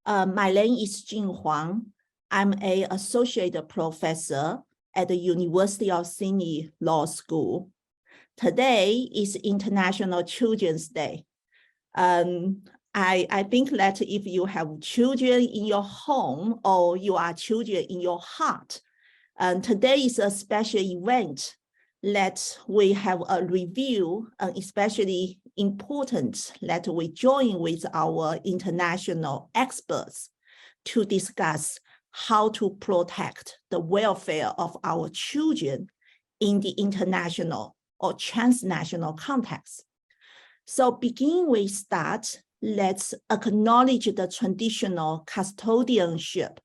My name is Jing Huang. I'm an associate professor at the University of Sydney Law School. Today is International Children's Day. I think that if you have children in your home or you are children in your heart, today is a special event that we have a review, especially important that we join with our international experts to discuss how to protect the welfare of our children in the international or transnational context. So begin with start, let's acknowledge the traditional custodianship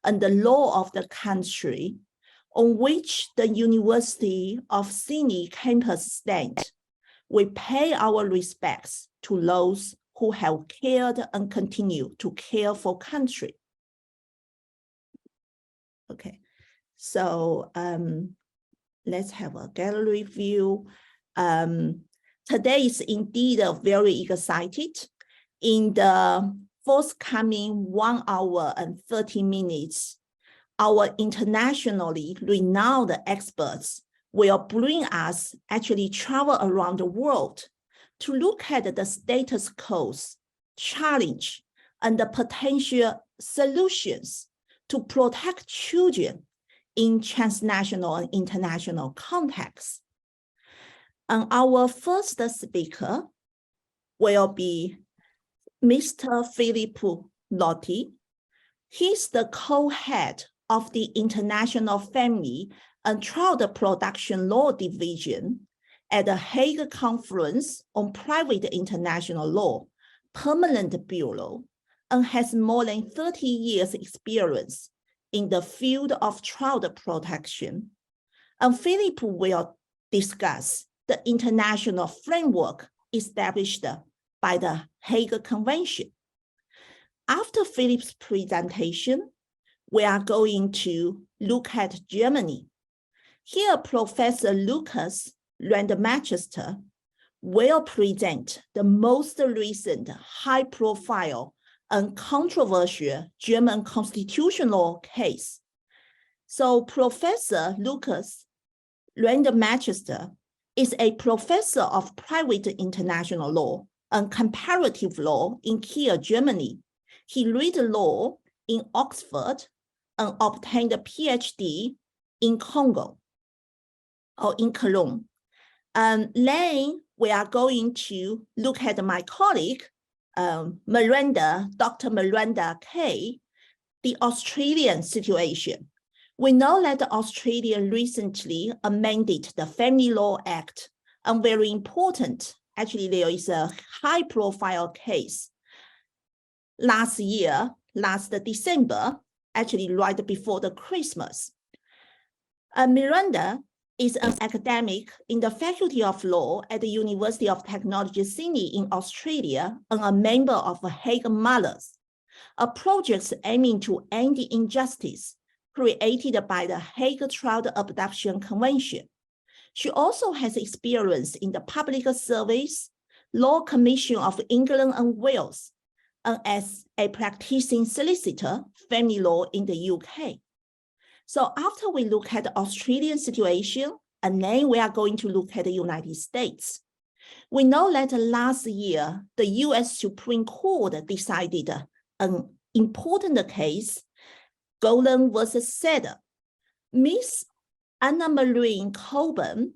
and the law of the country on which the University of Sydney campus stands. We pay our respects to those who have cared and continue to care for country. Okay, so let's have a gallery view. Today is indeed very excited. In the forthcoming 1 hour and 30 minutes, our internationally renowned experts will bring us actually travel around the world to look at the status quo, challenge, and the potential solutions to protect children in transnational and international contexts. And our first speaker will be Mr. Filippo Lotti. He's the co-head of the International Family and Child Protection Law Division at the Hague Conference on Private International Law, Permanent Bureau, and has more than 30 years experience in the field of child protection. And Philip will discuss the international framework established by the Hague Convention. After Philip's presentation, we are going to look at Germany. Here, Professor Lucas Landmanchester will present the most recent high-profile and controversial German constitutional case. So Professor Lucas Landmanchester is a professor of private international law and comparative law in Kiel, Germany. He read law in Oxford and obtained a PhD in Congo or in Cologne. And then we are going to look at my colleague, Dr. Miranda Kay, the Australian situation. We know that Australia recently amended the Family Law Act, and very important, actually there is a high-profile case last December, actually right before the Christmas. Miranda is an academic in the Faculty of Law at the University of Technology Sydney in Australia and a member of Hague Mothers, a project aiming to end the injustice created by the Hague Child Abduction Convention. She also has experience in the Public Service Law Commission of England and Wales, and as a practicing solicitor, family law in the UK. So after we look at the Australian situation, and then we are going to look at the United States. We know that last year, the US Supreme Court decided an important case, Golden versus Seder. Miss Anna Maureen Coburn,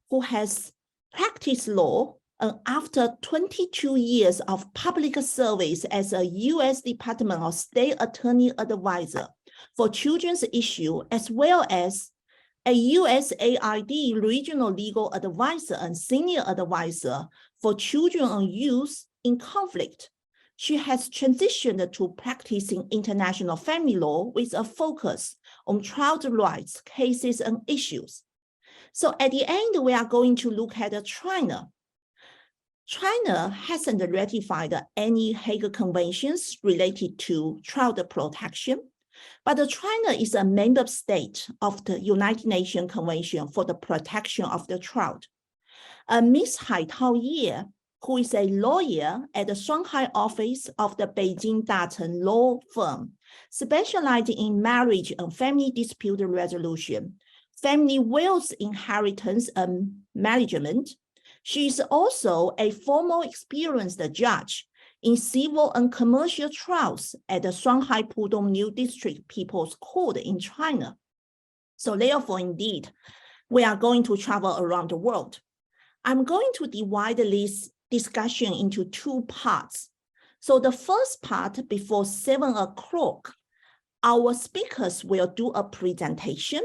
who has practiced law and after 22 years of public service as a US Department of State Attorney Advisor for children's issues, as well as a USAID Regional Legal Advisor and Senior Advisor for children and youth in conflict. She has transitioned to practicing international family law with a focus on child rights cases and issues. So at the end, we are going to look at China. China hasn't ratified any Hague Conventions related to child protection, but China is a member state of the United Nations Convention for the Protection of the Child. Ms. Haitao Ye who is a lawyer at the Shanghai office of the Beijing Dachen Law Firm, specializing in marriage and family dispute resolution, family wealth inheritance and management. She is also a former experienced judge in civil and commercial trials at the Shanghai Pudong New District People's Court in China. So therefore, indeed, we are going to travel around the world. I'm going to divide this discussion into two parts. So the first part, before 7 o'clock, our speakers will do a presentation,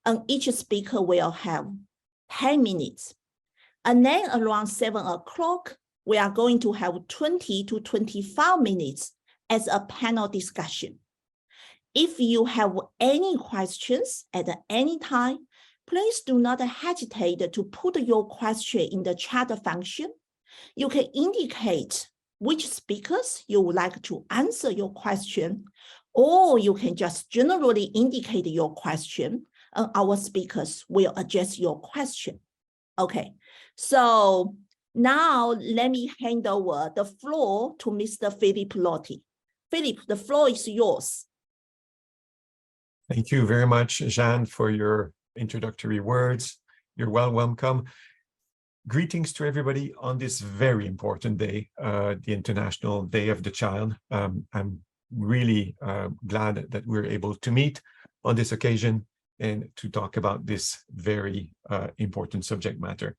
and each speaker will have 10 minutes. And then around 7 o'clock, we are going to have 20 to 25 minutes as a panel discussion. If you have any questions at any time, please do not hesitate to put your question in the chat function. You can indicate which speakers you would like to answer your question, or you can just generally indicate your question, and our speakers will address your question. Okay, so now let me hand over the floor to Mr. Philip Lotti. Philip, the floor is yours. Thank you very much, Jeanne, for your introductory words. You're welcome. Greetings to everybody on this very important day, the International Day of the Child. I'm really glad that we're able to meet on this occasion and to talk about this very important subject matter.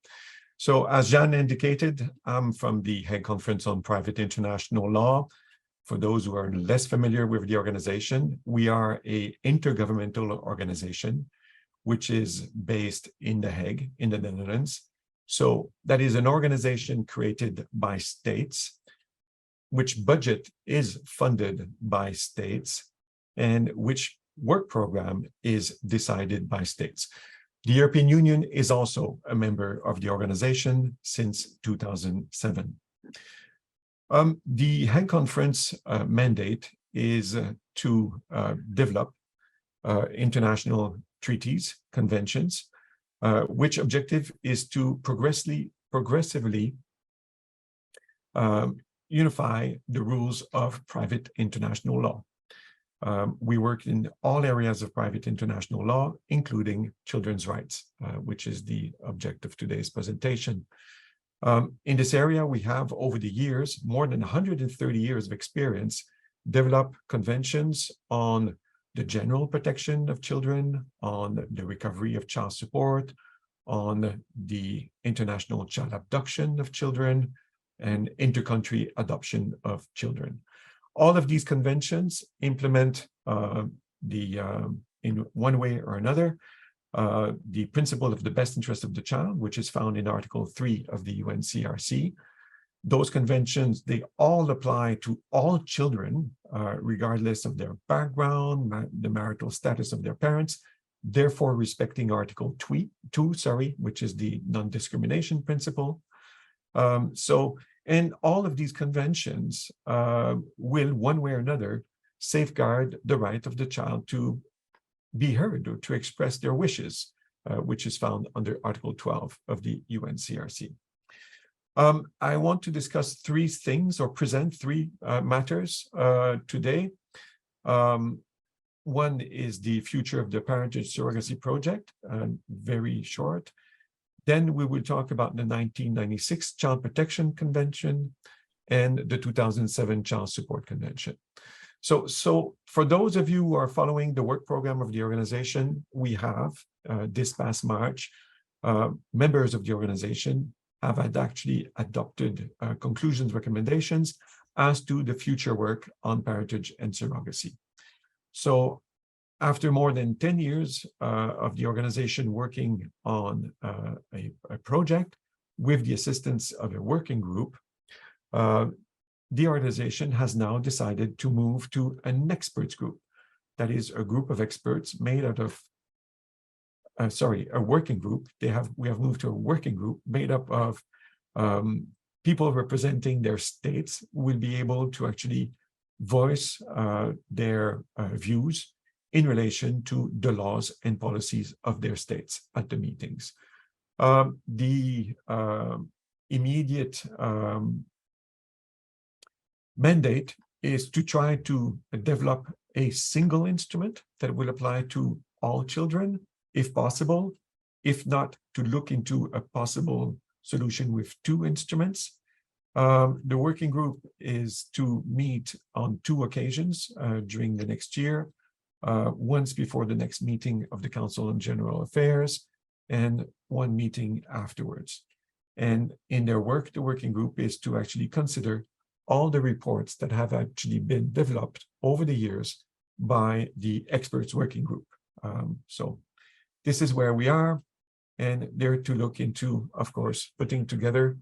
So as Jeanne indicated, I'm from the Hague Conference on Private International Law. For those who are less familiar with the organization, we are an intergovernmental organization, which is based in The Hague, in the Netherlands. So that is an organization created by states, which budget is funded by states, and which work program is decided by states. The European Union is also a member of the organization since 2007. The Hague Conference mandate is to develop international treaties, conventions, which objective is to progressively unify the rules of private international law. We work in all areas of private international law, including children's rights, which is the object of today's presentation. In this area, we have, over the years, more than 130 years of experience, developed conventions on the general protection of children, on the recovery of child support, on the international child abduction of children, and intercountry adoption of children. All of these conventions implement in one way or another, the principle of the best interest of the child, which is found in Article 3 of the UNCRC. Those conventions, they all apply to all children, regardless of their background, the marital status of their parents, therefore respecting Article 2, which is the non-discrimination principle. And all of these conventions will, one way or another, safeguard the right of the child to be heard or to express their wishes, which is found under Article 12 of the UNCRC. I want to discuss three things, or present three matters today. One is the future of the parentage surrogacy project, very short. Then we will talk about the 1996 Child Protection Convention and the 2007 Child Support Convention. So for those of you who are following the work program of the organization, we have, this past March, members of the organization have actually adopted conclusions, recommendations as to the future work on parentage and surrogacy. So after more than 10 years of the organization working on a project with the assistance of a working group, the organization has now decided to move to an experts group. That is a group of experts made out of, a working group. We have moved to a working group made up of people representing their states who will be able to actually voice their views in relation to the laws and policies of their states at the meetings. The immediate mandate is to try to develop a single instrument that will apply to all children, if possible. If not, to look into a possible solution with 2 instruments. The working group is to meet on 2 occasions during the next year, once before the next meeting of the Council on General Affairs and 1 meeting afterwards. And in their work, the working group is to actually consider all the reports that have actually been developed over the years by the experts working group. So this is where we are, and they're to look into, of course, putting together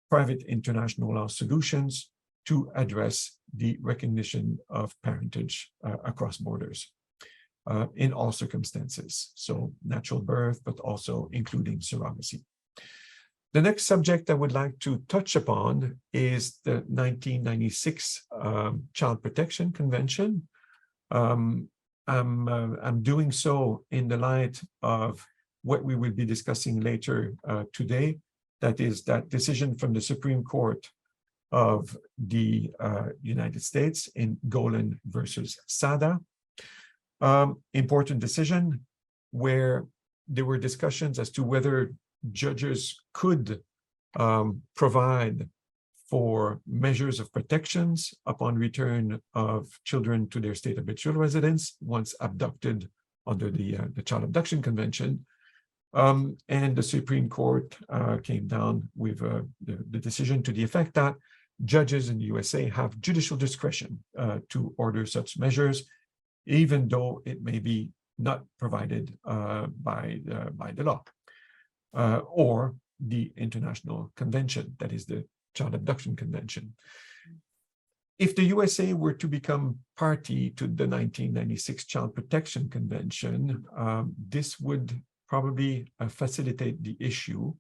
private international law solutions to address the recognition of parentage across borders in all circumstances. So natural birth, but also including surrogacy. The next subject I would like to touch upon is the 1996 Child Protection Convention. I'm doing so in the light of what we will be discussing later today. That is that decision from the Supreme Court of the United States in Golan versus Sada. Important decision where there were discussions as to whether judges could provide for measures of protections upon return of children to their state habitual residence once abducted under the Child Abduction Convention. And the Supreme Court came down with the decision to the effect that judges in the USA have judicial discretion to order such measures, even though it may be not provided by the law or the International Convention, that is the Child Abduction Convention. If the USA were to become party to the 1996 Child Protection Convention, this would probably facilitate the issue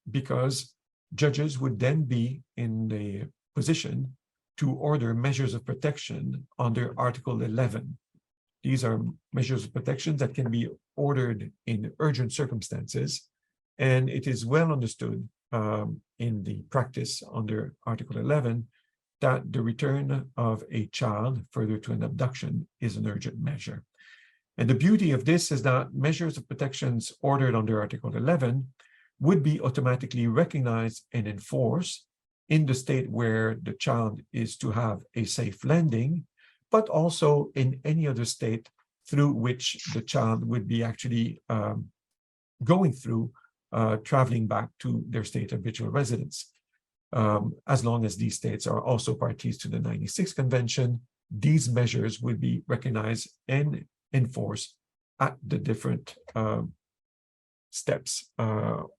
because judges would then be in the position to order measures of protection under Article 11. These are measures of protection that can be ordered in urgent circumstances, and it is well understood in the practice under Article 11 that the return of a child further to an abduction is an urgent measure. And the beauty of this is that measures of protections ordered under Article 11 would be automatically recognized and enforced in the state where the child is to have a safe landing, but also in any other state through which the child would be actually going through, traveling back to their state habitual residence. As long as these states are also parties to the 96 Convention, these measures would be recognized and enforced at the different steps of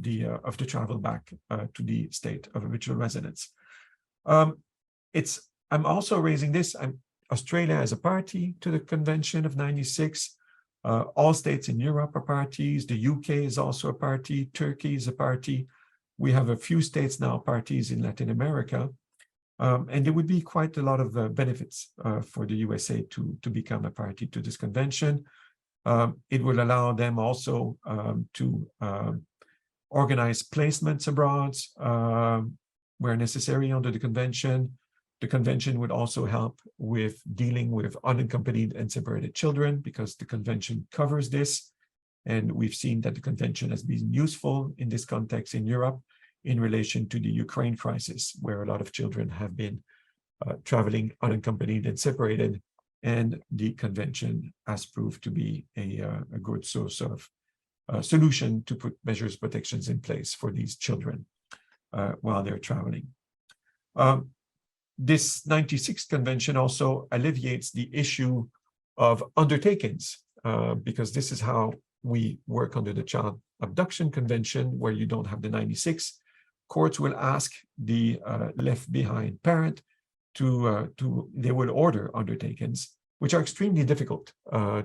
the travel back to the state of habitual residence. I'm also raising this. Australia as a party to the Convention of 96. All states in Europe are parties. The UK is also a party. Turkey is a party. We have a few states now parties in Latin America. And there would be quite a lot of benefits for the USA to become a party to this convention. It will allow them also to organize placements abroad where necessary under the convention. The convention would also help with dealing with unaccompanied and separated children because the convention covers this. And we've seen that the convention has been useful in this context in Europe in relation to the Ukraine crisis, where a lot of children have been traveling unaccompanied and separated. And the convention has proved to be a good source of solution to put measures, protections in place for these children while they're traveling. This 96th convention also alleviates the issue of undertakings because this is how we work under the Child Abduction Convention, where you don't have the 96. Courts will ask the left behind parent they will order undertakings, which are extremely difficult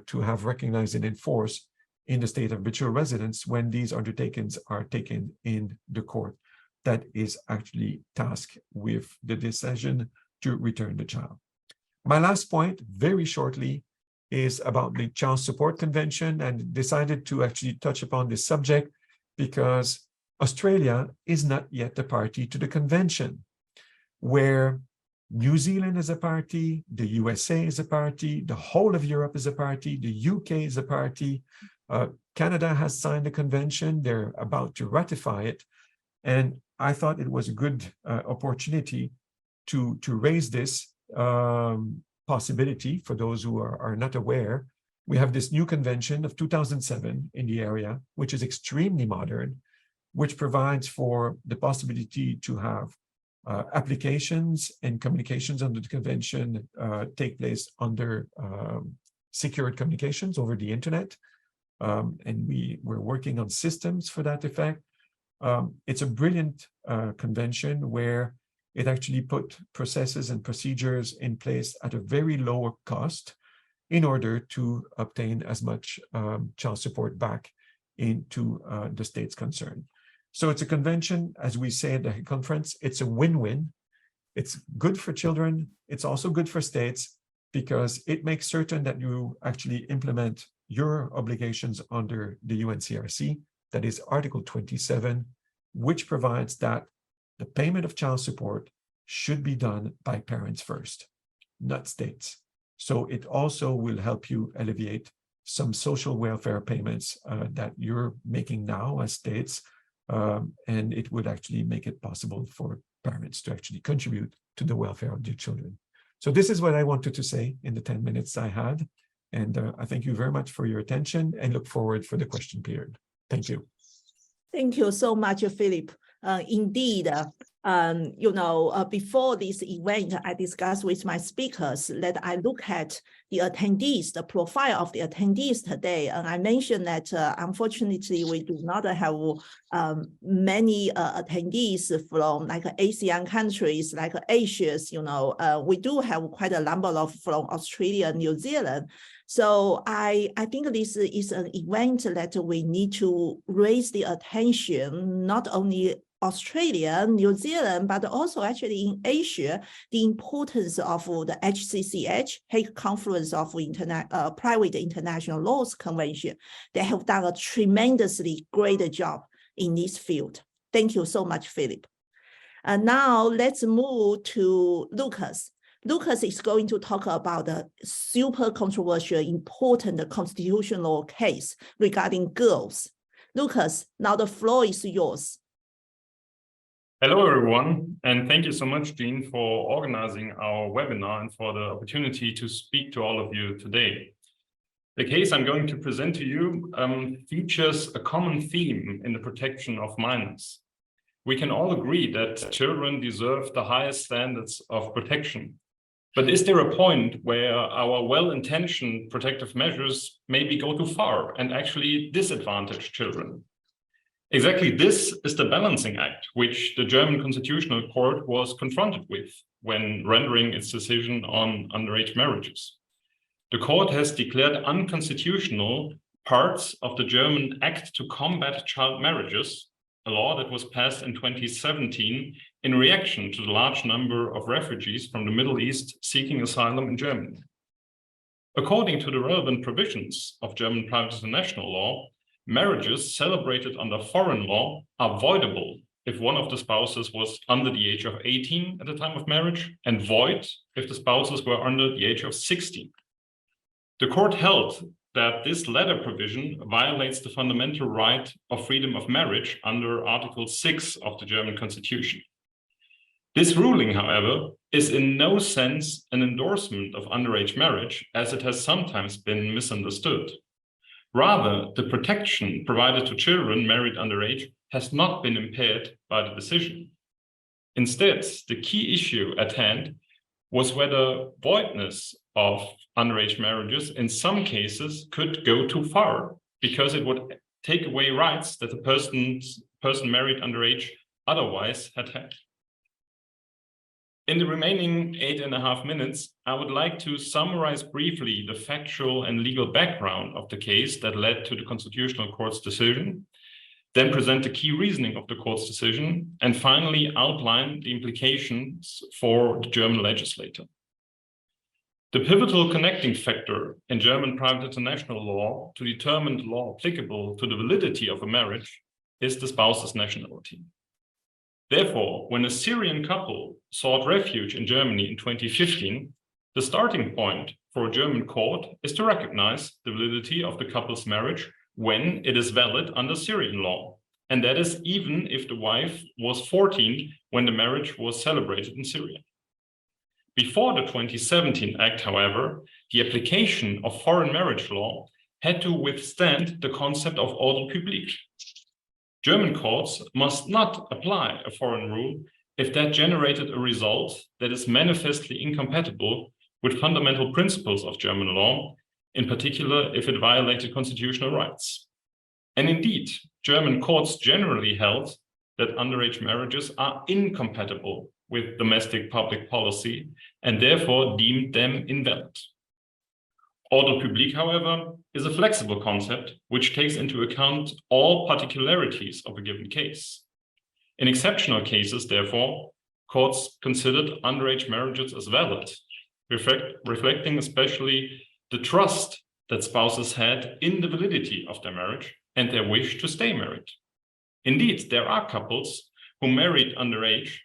to have recognized and enforced in the state of habitual residence when these undertakings are taken in the court that is actually tasked with the decision to return the child. My last point, very shortly, is about the Child Support Convention, and decided to actually touch upon this subject because Australia is not yet a party to the convention, where New Zealand is a party, the USA is a party, the whole of Europe is a party, the UK is a party, Canada has signed the convention, they're about to ratify it. And I thought it was a good opportunity to raise this possibility for those who are not aware. We have this new convention of 2007 in the area, which is extremely modern, which provides for the possibility to have applications and communications under the convention take place under secured communications over the internet. And we're working on systems for that effect. It's a brilliant convention where it actually put processes and procedures in place at a very lower cost in order to obtain as much child support back into the states concerned. So it's a convention, as we say at the conference, it's a win-win. It's good for children. It's also good for states because it makes certain that you actually implement your obligations under the UNCRC, that is Article 27, which provides that the payment of child support should be done by parents first, not states. So it also will help you alleviate some social welfare payments that you're making now as states, and it would actually make it possible for parents to actually contribute to the welfare of their children. So this is what I wanted to say in the 10 minutes I had. And I thank you very much for your attention and look forward for the question period. Thank you. Thank you so much, Philip. Indeed, before this event, I discussed with my speakers that I look at the attendees, the profile of the attendees today. And I mentioned that unfortunately, we do not have many attendees from like ASEAN countries, like Asia. We do have quite a number of from Australia, New Zealand. So I think this is an event that we need to raise the attention, not only Australia, New Zealand, but also actually in Asia, the importance of the HCCH, Hague Conference of Private International Laws Convention. They have done a tremendously great job in this field. Thank you so much, Philip. And now let's move to Lucas. Lucas is going to talk about a super controversial, important constitutional case regarding girls. Lucas, now the floor is yours. Hello, everyone, and thank you so much, Jean, for organizing our webinar and for the opportunity to speak to all of you today. The case I'm going to present to you features a common theme in the protection of minors. We can all agree that children deserve the highest standards of protection. But is there a point where our well-intentioned protective measures maybe go too far and actually disadvantage children? Exactly this is the balancing act which the German Constitutional Court was confronted with when rendering its decision on underage marriages. The court has declared unconstitutional parts of the German Act to Combat Child Marriages, a law that was passed in 2017 in reaction to the large number of refugees from the Middle East seeking asylum in Germany. According to the relevant provisions of German private international law, marriages celebrated under foreign law are voidable if one of the spouses was under the age of 18 at the time of marriage, and void if the spouses were under the age of 16. The court held that this latter provision violates the fundamental right of freedom of marriage under Article 6 of the German Constitution. This ruling, however, is in no sense an endorsement of underage marriage, as it has sometimes been misunderstood. Rather, the protection provided to children married underage has not been impaired by the decision. Instead, the key issue at hand was whether voidness of underage marriages in some cases could go too far, because it would take away rights that the person married underage otherwise had had. In the remaining 8.5 minutes, I would like to summarize briefly the factual and legal background of the case that led to the Constitutional Court's decision, then present the key reasoning of the court's decision, and finally outline the implications for the German legislator. The pivotal connecting factor in German private international law to determine the law applicable to the validity of a marriage is the spouse's nationality. Therefore, when a Syrian couple sought refuge in Germany in 2015, the starting point for a German court is to recognize the validity of the couple's marriage when it is valid under Syrian law. And that is even if the wife was 14 when the marriage was celebrated in Syria. Before the 2017 Act, however, the application of foreign marriage law had to withstand the concept of ordre public. German courts must not apply a foreign rule if that generated a result that is manifestly incompatible with fundamental principles of German law, in particular if it violated constitutional rights. And indeed, German courts generally held that underage marriages are incompatible with domestic public policy and therefore deemed them invalid. Ordre public, however, is a flexible concept which takes into account all particularities of a given case. In exceptional cases, therefore, courts considered underage marriages as valid, reflecting especially the trust that spouses had in the validity of their marriage and their wish to stay married. Indeed, there are couples who married underage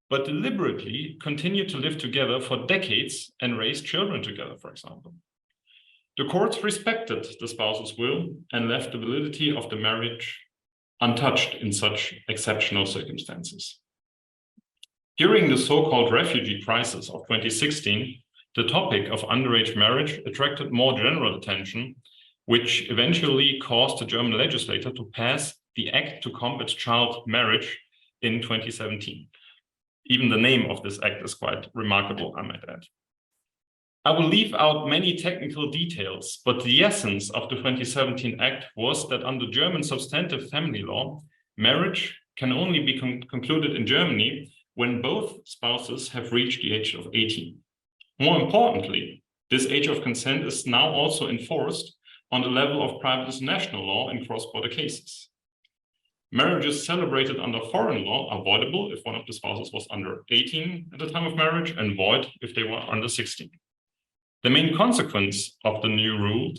but deliberately continue to live together for decades and raise children together, for example. The courts respected the spouse's will and left the validity of the marriage untouched in such exceptional circumstances. During the so-called refugee crisis of 2016, the topic of underage marriage attracted more general attention, which eventually caused the German legislature to pass the Act to Combat Child Marriage in 2017. Even the name of this act is quite remarkable, I might add. I will leave out many technical details, but the essence of the 2017 Act was that under German substantive family law, marriage can only be concluded in Germany when both spouses have reached the age of 18. More importantly, this age of consent is now also enforced on the level of private national law in cross-border cases. Marriages celebrated under foreign law are voidable if one of the spouses was under 18 at the time of marriage and void if they were under 16. The main consequence of the new rule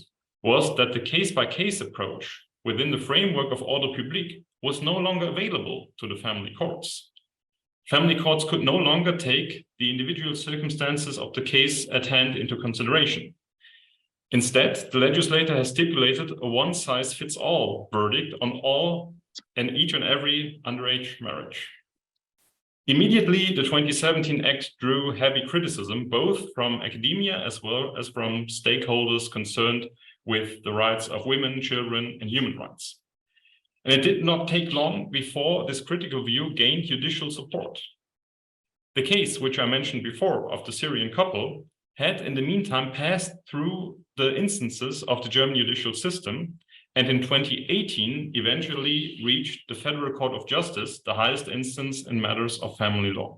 was that the case-by-case approach within the framework of ordre public was no longer available to the family courts. Family courts could no longer take the individual circumstances of the case at hand into consideration. Instead, the legislator has stipulated a one-size-fits-all verdict on all and each and every underage marriage. Immediately, the 2017 Act drew heavy criticism, both from academia as well as from stakeholders concerned with the rights of women, children, and human rights. And it did not take long before this critical view gained judicial support. The case, which I mentioned before, of the Syrian couple, had in the meantime passed through the instances of the German judicial system, and in 2018 eventually reached the Federal Court of Justice, the highest instance in matters of family law.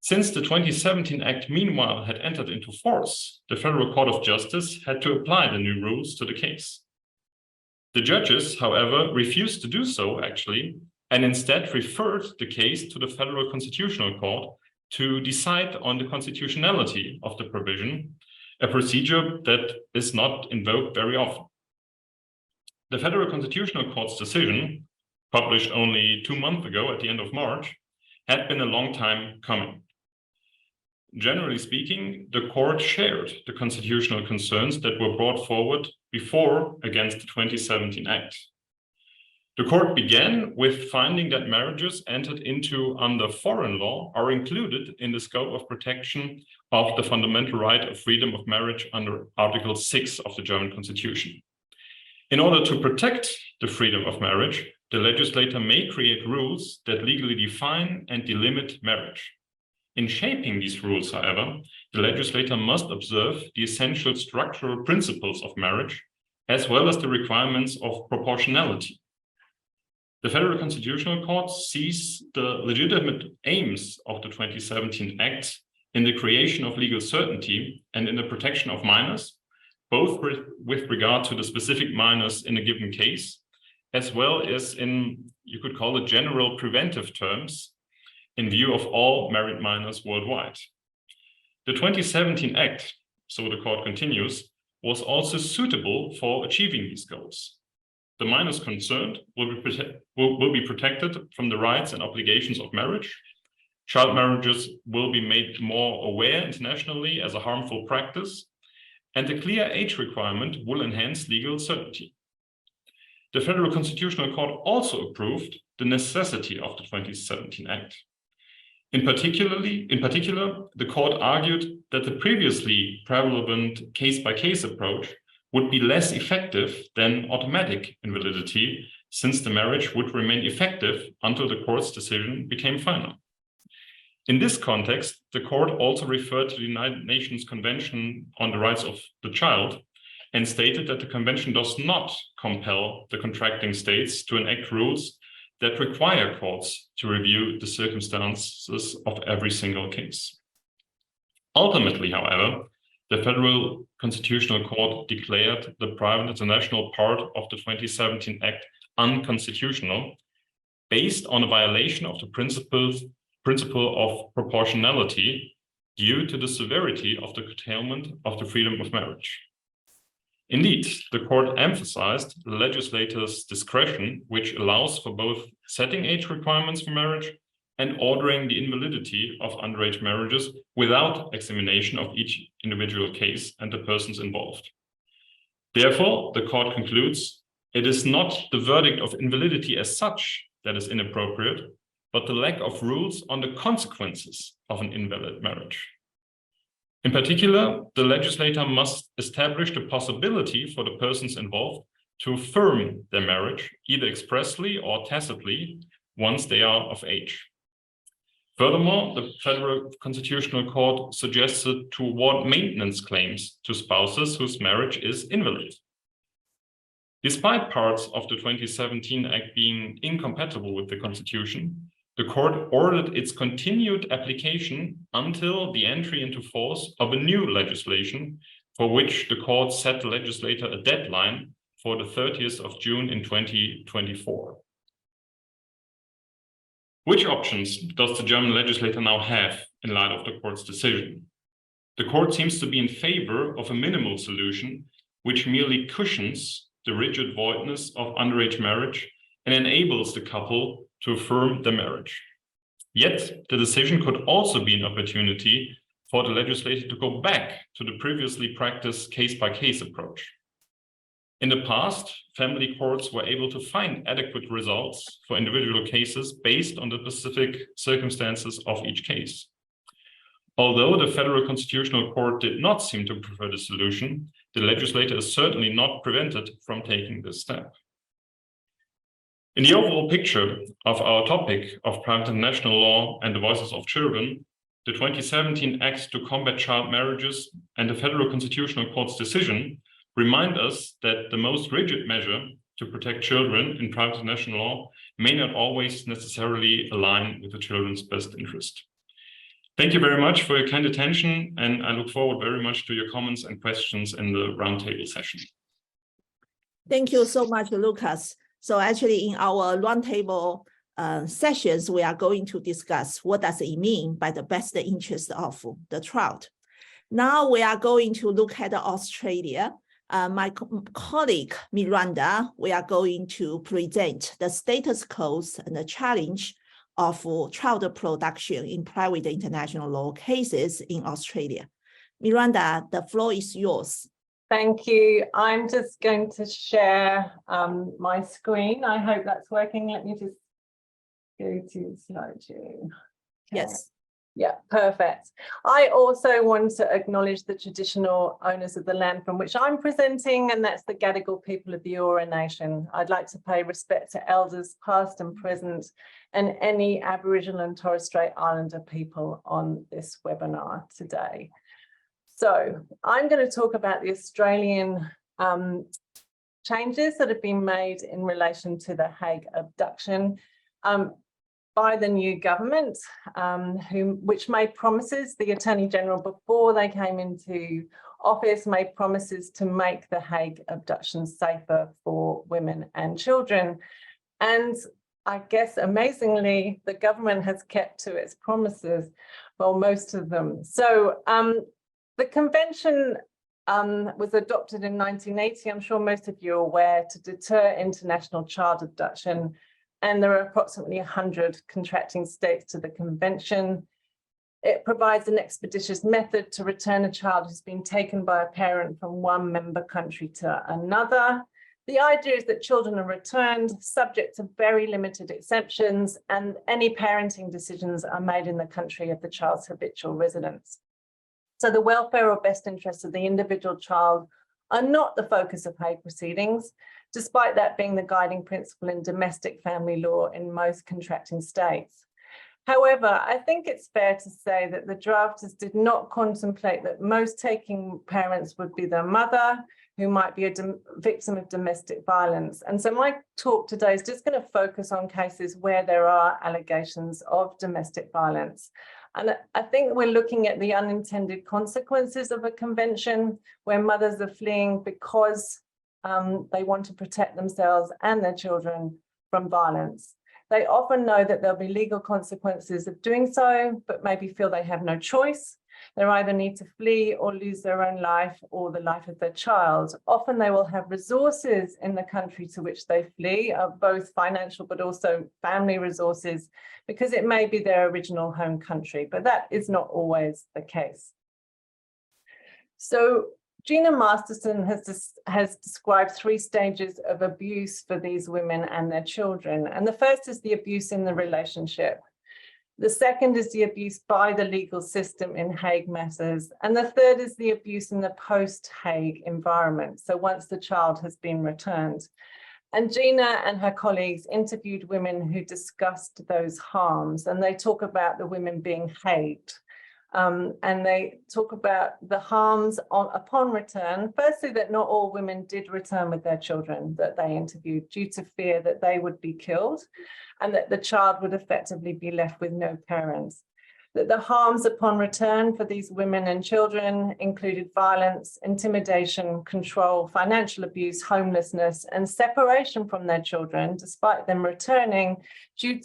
Since the 2017 Act meanwhile had entered into force, the Federal Court of Justice had to apply the new rules to the case. The judges, however, refused to do so actually, and instead referred the case to the Federal Constitutional Court to decide on the constitutionality of the provision, a procedure that is not invoked very often. The Federal Constitutional Court's decision, published only 2 months ago at the end of March, had been a long time coming. Generally speaking, the court shared the constitutional concerns that were brought forward before against the 2017 Act. The court began with finding that marriages entered into under foreign law are included in the scope of protection of the fundamental right of freedom of marriage under Article 6 of the German Constitution. In order to protect the freedom of marriage, the legislator may create rules that legally define and delimit marriage. In shaping these rules, however, the legislator must observe the essential structural principles of marriage, as well as the requirements of proportionality. The Federal Constitutional Court sees the legitimate aims of the 2017 Act in the creation of legal certainty and in the protection of minors, both with regard to the specific minors in a given case, as well as in, you could call it, general preventive terms in view of all married minors worldwide. The 2017 Act, so the court continues, was also suitable for achieving these goals. the minors concerned will be protected from the rights and obligations of marriage. Child marriages will be made more aware internationally as a harmful practice, and a clear age requirement will enhance legal certainty. The Federal Constitutional Court also approved the necessity of the 2017 Act. In particular, the court argued that the previously prevalent case-by-case approach would be less effective than automatic invalidity, since the marriage would remain effective until the court's decision became final. In this context, the court also referred to the United Nations Convention on the Rights of the Child and stated that the convention does not compel the contracting states to enact rules that require courts to review the circumstances of every single case. Ultimately, however, the Federal Constitutional Court declared the private international part of the 2017 Act unconstitutional based on a violation of the principle of proportionality due to the severity of the curtailment of the freedom of marriage. Indeed, the court emphasized the legislator's discretion, which allows for both setting age requirements for marriage and ordering the invalidity of underage marriages without examination of each individual case and the persons involved. Therefore, the court concludes, it is not the verdict of invalidity as such that is inappropriate, but the lack of rules on the consequences of an invalid marriage. In particular, the legislator must establish the possibility for the persons involved to affirm their marriage, either expressly or tacitly, once they are of age. Furthermore, the Federal Constitutional Court suggested to award maintenance claims to spouses whose marriage is invalid. Despite parts of the 2017 Act being incompatible with the Constitution, the court ordered its continued application until the entry into force of a new legislation, for which the court set the legislator a deadline for the 30th of June in 2024. Which options does the German legislator now have in light of the court's decision? The court seems to be in favor of a minimal solution, which merely cushions the rigid voidness of underage marriage and enables the couple to affirm the marriage. Yet, the decision could also be an opportunity for the legislator to go back to the previously practiced case-by-case approach. In the past, family courts were able to find adequate results for individual cases based on the specific circumstances of each case. Although the Federal Constitutional Court did not seem to prefer the solution, the legislator is certainly not prevented from taking this step. In the overall picture of our topic of private international law and the voices of children, the 2017 Act to Combat Child Marriages and the Federal Constitutional Court's decision remind us that the most rigid measure to protect children in private international law may not always necessarily align with the children's best interest. Thank you very much for your kind attention, and I look forward very much to your comments and questions in the roundtable session. Thank you so much, Lucas. So actually in our roundtable sessions, we are going to discuss what does it mean by the best interest of the child. Now we are going to look at Australia. My colleague Miranda, we are going to present the status quo and the challenge of child production in private international law cases in Australia. Miranda, the floor is yours. Thank you. I'm just going to share my screen. I hope that's working. Let me just go to slideshow. Okay. Yes. Yeah, perfect. I also want to acknowledge the traditional owners of the land from which I'm presenting, and that's the Gadigal people of the Eora Nation. I'd like to pay respect to elders past and present and any Aboriginal and Torres Strait Islander people on this webinar today. So I'm going to talk about the Australian changes that have been made in relation to the Hague abduction by the new government, which made promises. The Attorney General, before they came into office, made promises to make the Hague abduction safer for women and children. And I guess, amazingly, the government has kept to its promises, well, most of them. So the convention was adopted in 1980. I'm sure most of you are aware, to deter international child abduction. And there are approximately 100 contracting states to the convention. It provides an expeditious method to return a child who's been taken by a parent from one member country to another. The idea is that children are returned subject to very limited exceptions, and any parenting decisions are made in the country of the child's habitual residence. So the welfare or best interests of the individual child are not the focus of Hague proceedings, despite that being the guiding principle in domestic family law in most contracting states. However, I think it's fair to say that the drafters did not contemplate that most taking parents would be their mother, who might be a victim of domestic violence. And so my talk today is just going to focus on cases where there are allegations of domestic violence. And I think we're looking at the unintended consequences of a convention where mothers are fleeing because they want to protect themselves and their children from violence. They often know that there'll be legal consequences of doing so, but maybe feel they have no choice. They either need to flee or lose their own life or the life of their child. Often they will have resources in the country to which they flee, both financial but also family resources, because it may be their original home country, but that is not always the case. So Gina Masterson has described 3 stages of abuse for these women and their children. And the first is the abuse in the relationship. The second is the abuse by the legal system in Hague matters. And the third is the abuse in the post-Hague environment. So once the child has been returned. And Gina and her colleagues interviewed women who discussed those harms, and they talk about the women being Hagued. And they talk about the harms upon return. Firstly, that not all women did return with their children that they interviewed due to fear that they would be killed and that the child would effectively be left with no parents. That the harms upon return for these women and children included violence, intimidation, control, financial abuse, homelessness, and separation from their children, despite them returning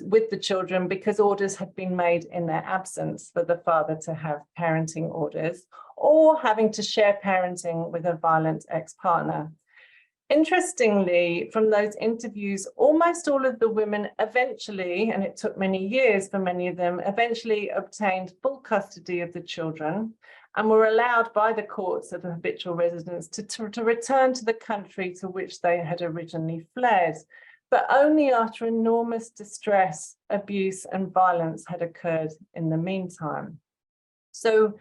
with the children because orders had been made in their absence for the father to have parenting orders, or having to share parenting with a violent ex-partner. Interestingly, from those interviews, almost all of the women eventually, and it took many years for many of them, eventually obtained full custody of the children and were allowed by the courts of habitual residence to return to the country to which they had originally fled, but only after enormous distress, abuse, and violence had occurred in the meantime. So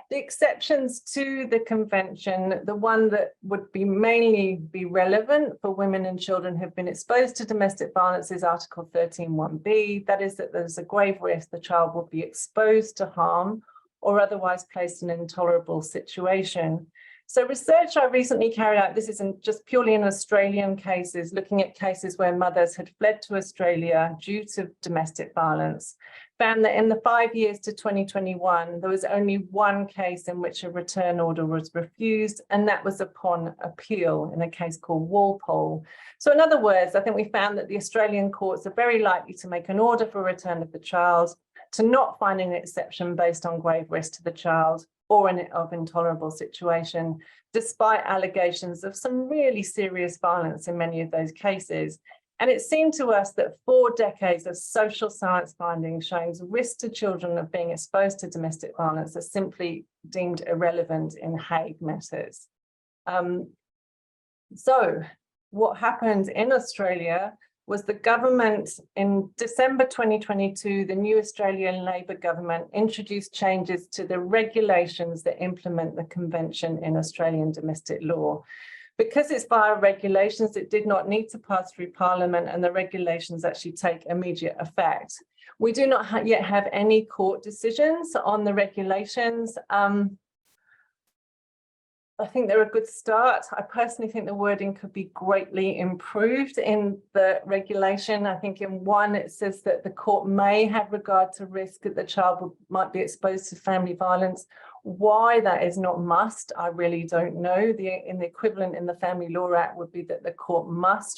the exceptions to the convention, the one that would mainly be relevant for women and children who have been exposed to domestic violence is Article 13(1)(b). That is that there's a grave risk the child will be exposed to harm or otherwise placed in an intolerable situation. So research I recently carried out, this isn't just purely in Australian cases, looking at cases where mothers had fled to Australia due to domestic violence, found that in the 5 years to 2021, there was only one case in which a return order was refused, and that was upon appeal in a case called Walpole. So in other words, I think we found that the Australian courts are very likely to make an order for return of the child, to not find an exception based on grave risk to the child or of intolerable situation, despite allegations of some really serious violence in many of those cases. And it seemed to us that 4 decades of social science findings showing risk to children of being exposed to domestic violence are simply deemed irrelevant in Hague matters. So what happened in Australia was the government in December 2022, the new Australian Labor government introduced changes to the regulations that implement the convention in Australian domestic law. Because it's via regulations, it did not need to pass through Parliament, and the regulations actually take immediate effect. We do not yet have any court decisions on the regulations. I think they're a good start. I personally think the wording could be greatly improved in the regulation. I think in one, it says that the court may have regard to risk that the child might be exposed to family violence. Why that is not must, I really don't know. The equivalent in the Family Law Act would be that the court must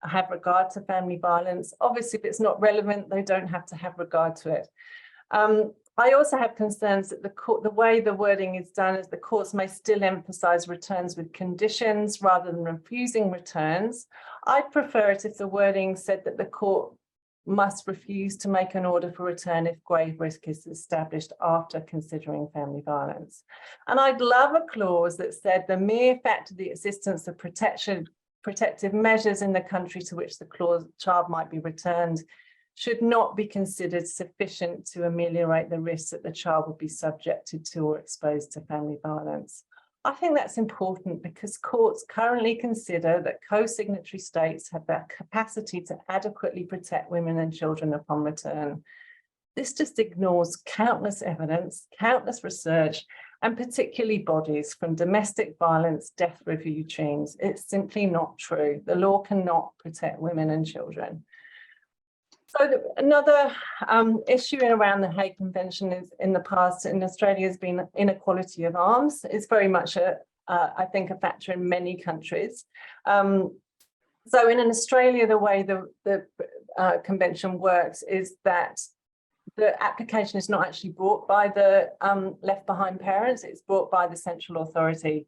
have regard to family violence. Obviously, if it's not relevant, they don't have to have regard to it. I also have concerns that the way the wording is done is the courts may still emphasise returns with conditions rather than refusing returns. I'd prefer it if the wording said that the court must refuse to make an order for return if grave risk is established after considering family violence. And I'd love a clause that said the mere fact of the existence of protective measures in the country to which the child might be returned should not be considered sufficient to ameliorate the risks that the child would be subjected to or exposed to family violence. I think that's important because courts currently consider that co-signatory states have the capacity to adequately protect women and children upon return. This just ignores countless evidence, countless research, and particularly bodies from domestic violence death review teams. It's simply not true. The law cannot protect women and children. So another issue around the Hague Convention is in the past in Australia has been inequality of arms. It's very much, I think, a factor in many countries. So in Australia, the way the convention works is that the application is not actually brought by the left behind parents, it's brought by the central authority.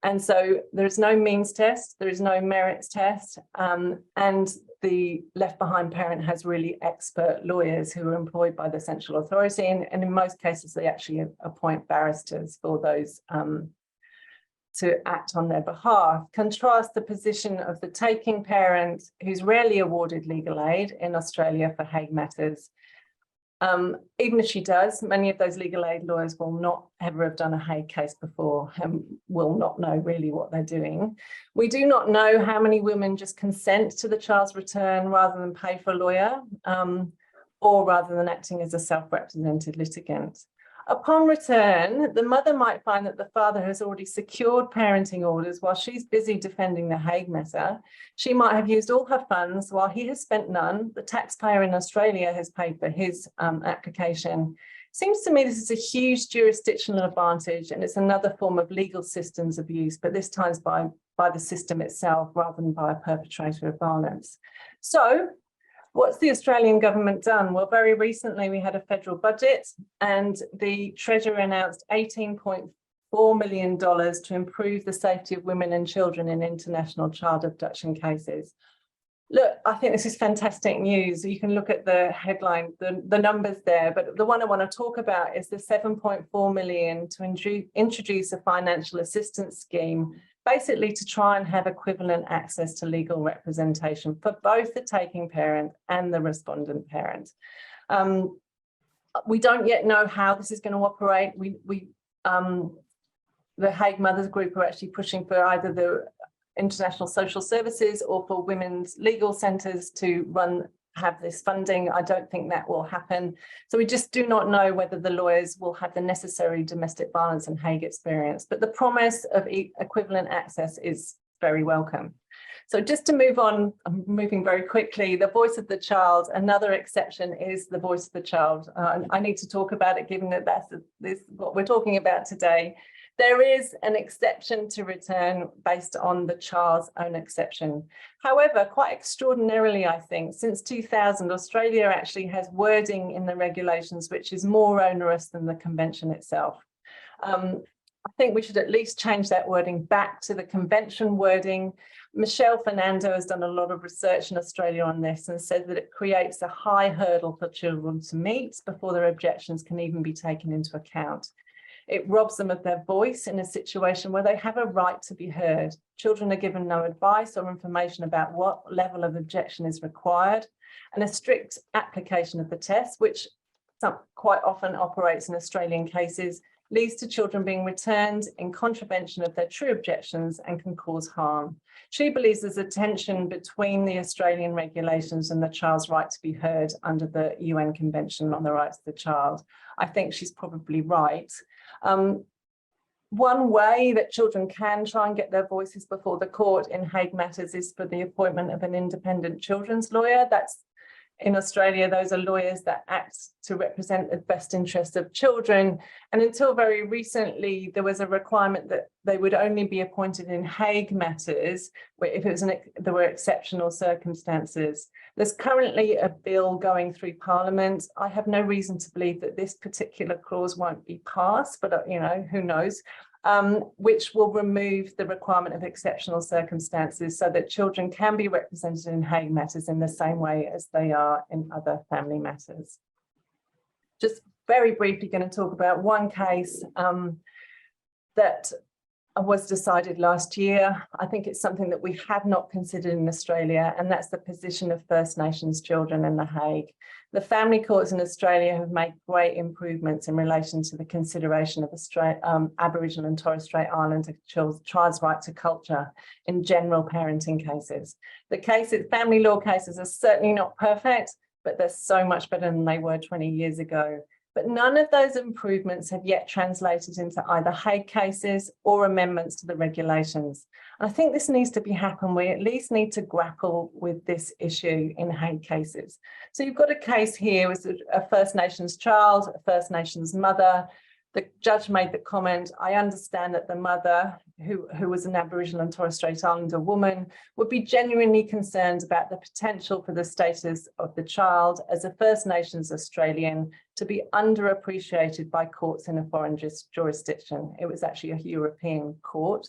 And so there is no means test, there is no merits test, and the left behind parent has really expert lawyers who are employed by the central authority, and in most cases they actually appoint barristers for those to act on their behalf. Contrast the position of the taking parent who's rarely awarded legal aid in Australia for Hague matters. Even if she does, many of those legal aid lawyers will not ever have done a Hague case before and will not know really what they're doing. We do not know how many women just consent to the child's return rather than pay for a lawyer, or rather than acting as a self-represented litigant. Upon return, the mother might find that the father has already secured parenting orders while she's busy defending the Hague matter. She might have used all her funds while he has spent none. The taxpayer in Australia has paid for his application. Seems to me this is a huge jurisdictional advantage, and it's another form of legal systems abuse, but this time by the system itself rather than by a perpetrator of violence. So, what's the Australian government done? Well, very recently we had a federal budget and the Treasurer announced $18.4 million to improve the safety of women and children in international child abduction cases. Look, I think this is fantastic news. You can look at the headline, the numbers there, but the one I want to talk about is the $7.4 million to introduce a financial assistance scheme, basically to try and have equivalent access to legal representation for both the taking parent and the respondent parent. We don't yet know how this is going to operate. The Hague Mothers Group are actually pushing for either the International Social Services or for women's legal centres to have this funding. I don't think that will happen. So we just do not know whether the lawyers will have the necessary domestic violence and Hague experience, but the promise of equivalent access is very welcome. So just to move on, I'm moving very quickly, the voice of the child, another exception is the voice of the child. I need to talk about it given that that's what we're talking about today. There is an exception to return based on the child's own exception. However, quite extraordinarily, I think, since 2000, Australia actually has wording in the regulations which is more onerous than the convention itself. I think we should at least change that wording back to the convention wording. Michelle Fernando has done a lot of research in Australia on this and said that it creates a high hurdle for children to meet before their objections can even be taken into account. It robs them of their voice in a situation where they have a right to be heard. Children are given no advice or information about what level of objection is required, and a strict application of the test, which quite often operates in Australian cases, leads to children being returned in contravention of their true objections and can cause harm. She believes there's a tension between the Australian regulations and the child's right to be heard under the UN Convention on the Rights of the Child. I think she's probably right. One way that children can try and get their voices before the court in Hague matters is for the appointment of an independent children's lawyer. That's In Australia, those are lawyers that act to represent the best interest of children. And until very recently, there was a requirement that they would only be appointed in Hague matters, where if it was there were exceptional circumstances. There's currently a bill going through Parliament. I have no reason to believe that this particular clause won't be passed, but you know, who knows? Which will remove the requirement of exceptional circumstances so that children can be represented in Hague matters in the same way as they are in other family matters. Just very briefly going to talk about one case that was decided last year. I think it's something that we have not considered in Australia, and that's the position of First Nations children in The Hague. The family courts in Australia have made great improvements in relation to the consideration of Aboriginal and Torres Strait Islander child's right to culture in general parenting cases. The family law cases are certainly not perfect, but they're so much better than they were 20 years ago. But none of those improvements have yet translated into either Hague cases or amendments to the regulations. And I think this needs to be happening. We at least need to grapple with this issue in Hague cases. So you've got a case here with a First Nations child, a First Nations mother. The judge made the comment, I understand that the mother, who was an Aboriginal and Torres Strait Islander woman, would be genuinely concerned about the potential for the status of the child as a First Nations Australian to be underappreciated by courts in a foreign jurisdiction. It was actually a European court.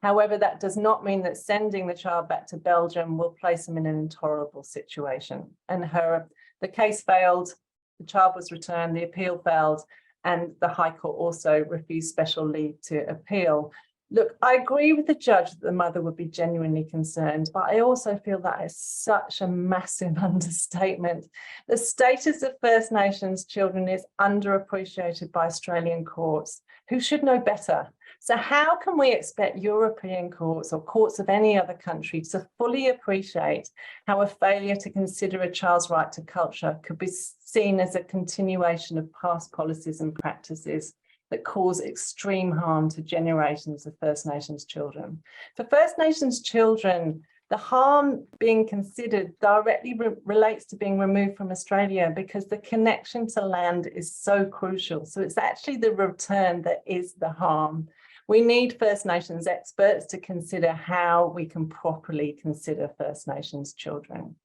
However, that does not mean that sending the child back to Belgium will place them in an intolerable situation. And the case failed, the child was returned, the appeal failed, and the High Court also refused special leave to appeal. Look, I agree with the judge that the mother would be genuinely concerned, but I also feel that is such a massive understatement. The status of First Nations children is underappreciated by Australian courts, who should know better. So how can we expect European courts or courts of any other country to fully appreciate how a failure to consider a child's right to culture could be seen as a continuation of past policies and practices that cause extreme harm to generations of First Nations children? For First Nations children, the harm being considered directly relates to being removed from Australia because the connection to land is so crucial. So it's actually the return that is the harm. We need First Nations experts to consider how we can properly consider First Nations children.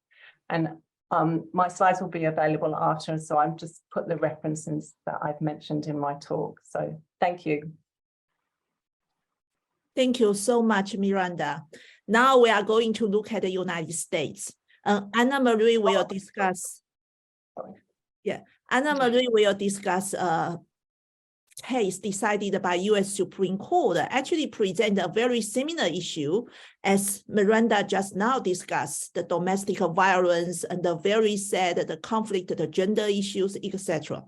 And my slides will be available after, so I've just put the references that I've mentioned in my talk. So thank you. Thank you so much, Miranda. Now we are going to look at the United States. Anna Marie will discuss. Anna Marie will discuss case decided by U.S. Supreme Court actually present a very similar issue as Miranda just now discussed, the domestic violence and the very sad, the conflict, the gender issues, etc.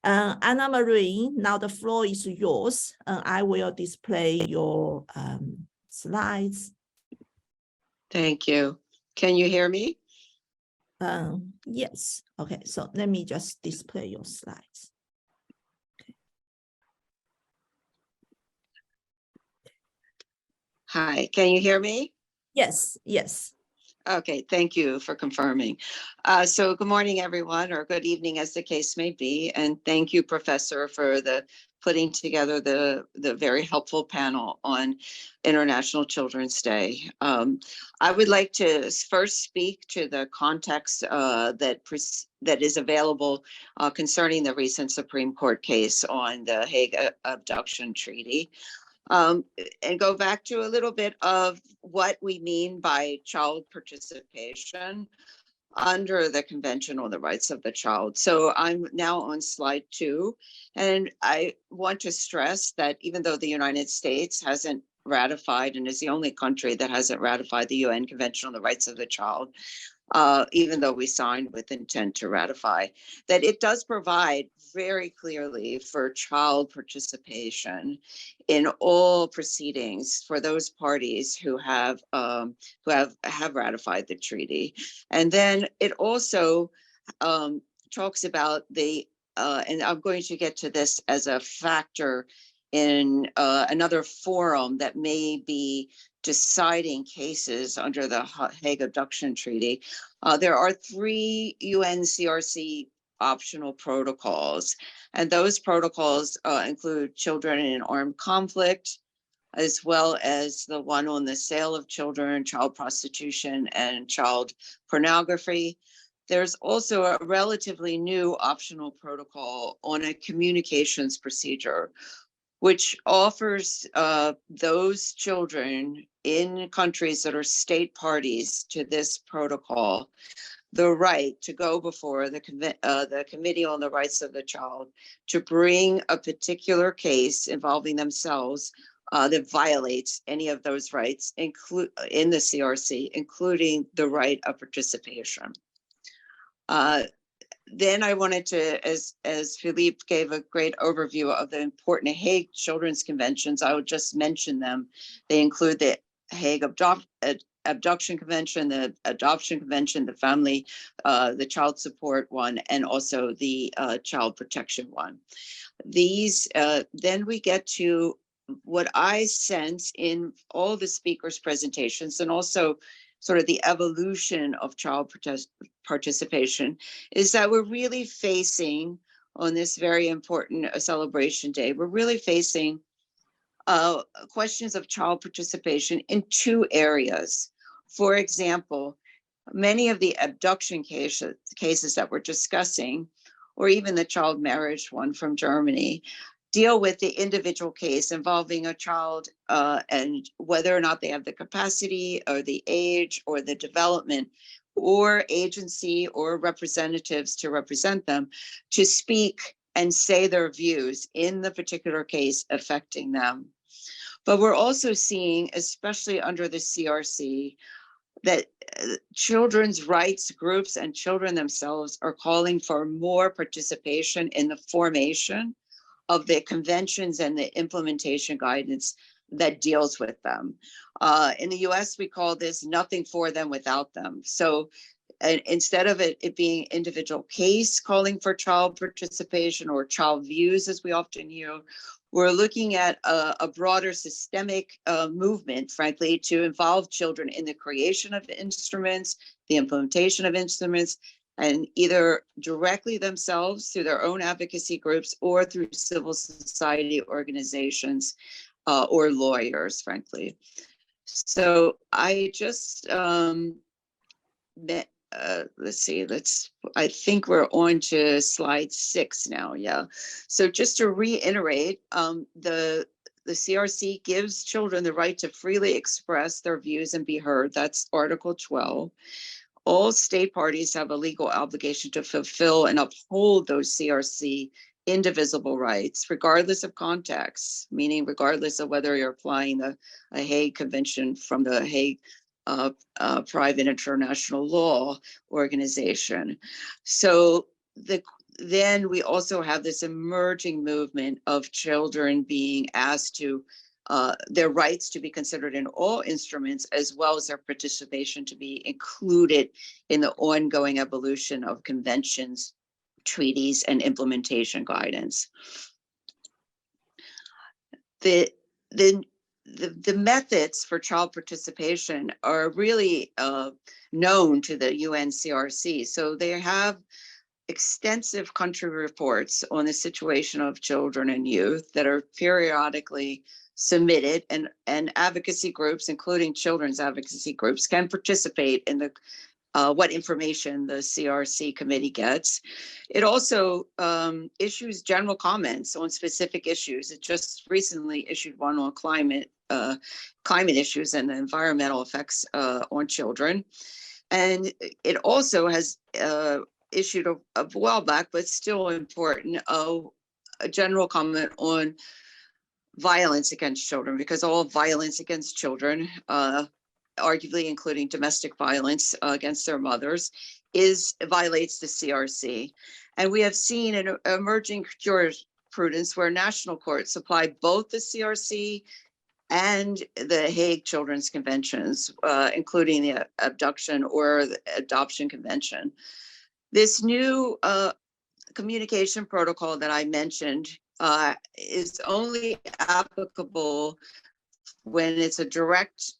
Anna Marie, now the floor is yours. I will display your slides. Thank you. Can you hear me? Yes. Okay, so let me just display your slides. Hi, can you hear me? Yes, yes. Okay, thank you for confirming. So good morning, everyone, or good evening as the case may be. And thank you, Professor, for putting together the very helpful panel on International Children's Day. I would like to first speak to the context that is available concerning the recent Supreme Court case on the Hague Abduction Treaty. And go back to a little bit of what we mean by child participation under the Convention on the Rights of the Child. So I'm now on slide 2, and I want to stress that even though the United States hasn't ratified and is the only country that hasn't ratified the UN Convention on the Rights of the Child, even though we signed with intent to ratify, that it does provide very clearly for child participation in all proceedings for those parties who have ratified the treaty. And then it also talks about and I'm going to get to this as a factor in another forum that may be deciding cases under the Hague Abduction Treaty, there are 3 UNCRC optional protocols, and those protocols include children in armed conflict, as well as the one on the sale of children, child prostitution, and child pornography. There's also a relatively new optional protocol on a communications procedure, which offers those children in countries that are state parties to this protocol the right to go before the Committee on the Rights of the Child to bring a particular case involving themselves that violates any of those rights in the CRC, including the right of participation. Then I wanted to, as Philippe gave a great overview of the important Hague Children's Conventions, I would just mention them. They include the Hague Abduction Convention, the Adoption Convention, the Family, the Child Support one, and also the Child Protection one. These, then we get to what I sense in all the speakers' presentations, and also sort of the evolution of child participation, is that we're really facing, on this very important celebration day, we're really facing questions of child participation in 2 areas. For example, many of the abduction cases that we're discussing, or even the child marriage one from Germany, deal with the individual case involving a child and whether or not they have the capacity or the age or the development or agency or representatives to represent them to speak and say their views in the particular case affecting them. But we're also seeing, especially under the CRC, that children's rights groups and children themselves are calling for more participation in the formation of the conventions and the implementation guidance that deals with them. In the US, we call this nothing for them without them. So instead of it being individual case calling for child participation or child views, as we often hear, we're looking at a broader systemic movement, frankly, to involve children in the creation of instruments, the implementation of instruments, and either directly themselves through their own advocacy groups or through civil society organizations or lawyers, frankly. So I just, let's see, I think we're on to slide 6 now, yeah. So just to reiterate, the CRC gives children the right to freely express their views and be heard. That's Article 12. All state parties have a legal obligation to fulfill and uphold those CRC indivisible rights, regardless of context, meaning regardless of whether you're applying a Hague Convention from the Hague Private International Law Organization. So then we also have this emerging movement of children being asked to their rights to be considered in all instruments, as well as their participation to be included in the ongoing evolution of conventions, treaties, and implementation guidance. The methods for child participation are really known to the UNCRC. So they have extensive country reports on the situation of children and youth that are periodically submitted, and advocacy groups, including children's advocacy groups, can participate in the what information the CRC committee gets. It also issues general comments on specific issues. It just recently issued one on climate issues and the environmental effects on children. And it also has issued a while back, but still important, a general comment on violence against children, because all violence against children, arguably including domestic violence against their mothers, violates the CRC. And we have seen an emerging jurisprudence where national courts apply both the CRC and the Hague Children's Conventions, including the Abduction or the Adoption Convention. This new communication protocol that I mentioned is only applicable when it's a direct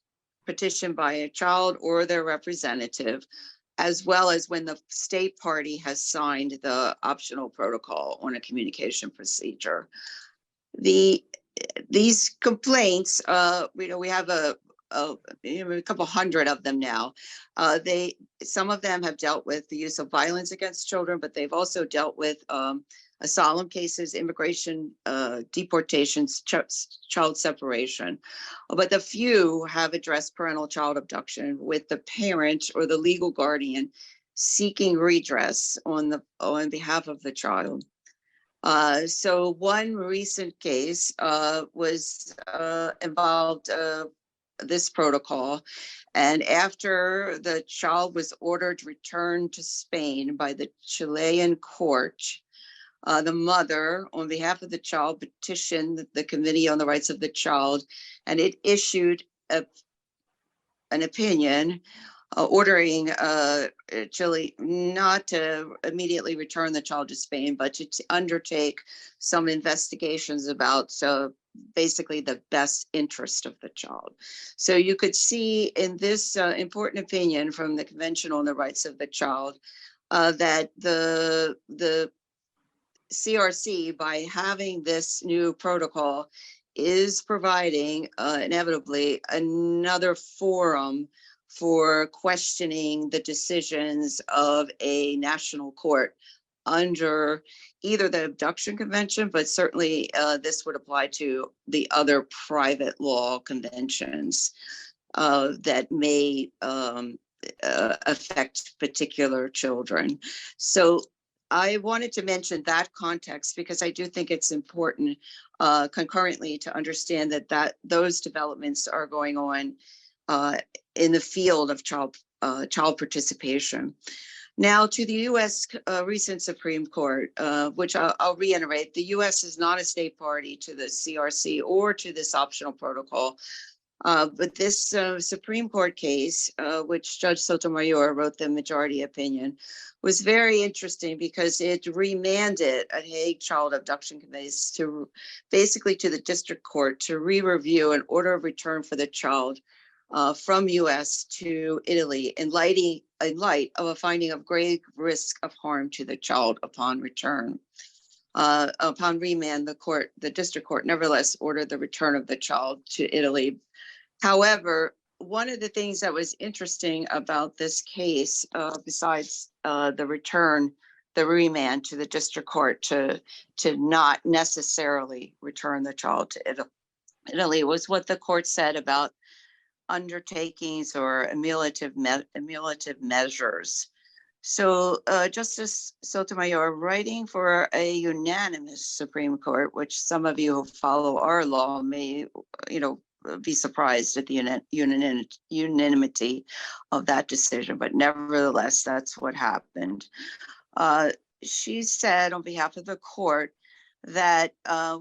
petitioned by a child or their representative, as well as when the state party has signed the optional protocol on a communication procedure. These complaints, we have a couple hundred of them now. Some of them have dealt with the use of violence against children, but they've also dealt with asylum cases, immigration, deportations, child separation. But the few have addressed parental child abduction with the parent or the legal guardian seeking redress on behalf of the child. So one recent case involved this protocol, and after the child was ordered returned to Spain by the Chilean court, the mother, on behalf of the child, petitioned the Committee on the Rights of the Child, and it issued an opinion ordering Chile not to immediately return the child to Spain, but to undertake some investigations about basically the best interest of the child. So you could see in this important opinion from the Convention on the Rights of the Child that the CRC, by having this new protocol, is providing inevitably another forum for questioning the decisions of a national court under either the Abduction Convention, but certainly this would apply to the other private law conventions that may affect particular children. So I wanted to mention that context because I do think it's important concurrently to understand that those developments are going on in the field of child participation. Now to the U.S. Recent Supreme Court, which I'll reiterate, the U.S. is not a state party to the CRC or to this optional protocol. But this Supreme Court case, which Judge Sotomayor wrote the majority opinion, was very interesting because it remanded a Hague child abduction case to basically to the district court to re-review an order of return for the child from U.S. to Italy in light of a finding of grave risk of harm to the child upon return. Upon remand, the district court nevertheless ordered the return of the child to Italy. However, one of the things that was interesting about this case, besides the remand to the district court to not necessarily return the child to Italy, was what the court said about undertakings or emulative measures. So Justice Sotomayor, writing for a unanimous Supreme Court, which some of you who follow our law may, be surprised at the unanimity of that decision, but nevertheless, that's what happened. She said on behalf of the court that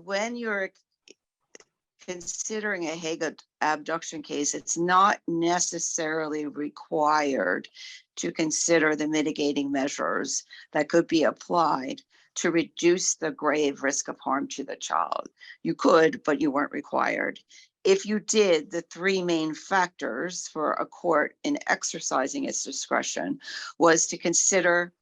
when you're considering a Hague abduction case, it's not necessarily required to consider the mitigating measures that could be applied to reduce the grave risk of harm to the child. You could, but you weren't required. If you did, the three main factors for a court in exercising its discretion was to consider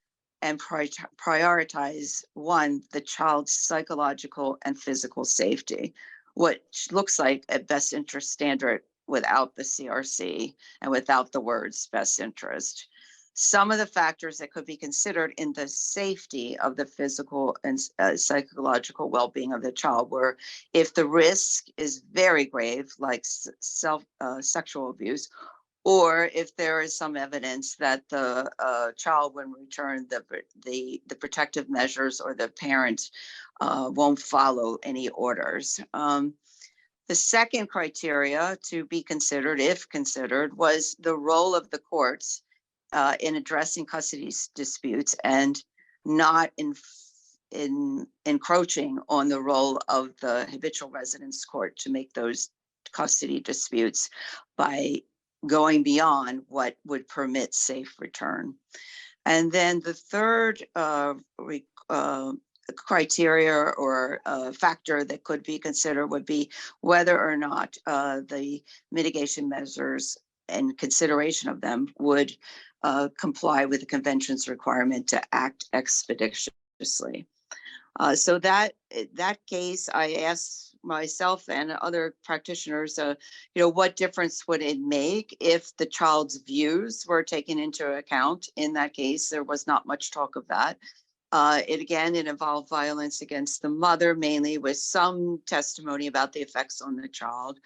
and prioritize, one, the child's psychological and physical safety, which looks like a best interest standard without the CRC and without the words best interest. Some of the factors that could be considered in the safety of the physical and psychological well-being of the child were if the risk is very grave, like sexual abuse, or if there is some evidence that the child, when returned, the protective measures or the parent won't follow any orders. The second criteria to be considered, if considered, was the role of the courts in addressing custody disputes and not encroaching on the role of the habitual residence court to make those custody disputes by going beyond what would permit safe return. And then the third criteria or factor that could be considered would be whether or not the mitigation measures and consideration of them would comply with the convention's requirement to act expeditiously. So that case, I asked myself and other practitioners, what difference would it make if the child's views were taken into account in that case? There was not much talk of that. It involved violence against the mother, mainly, with some testimony about the effects on the child.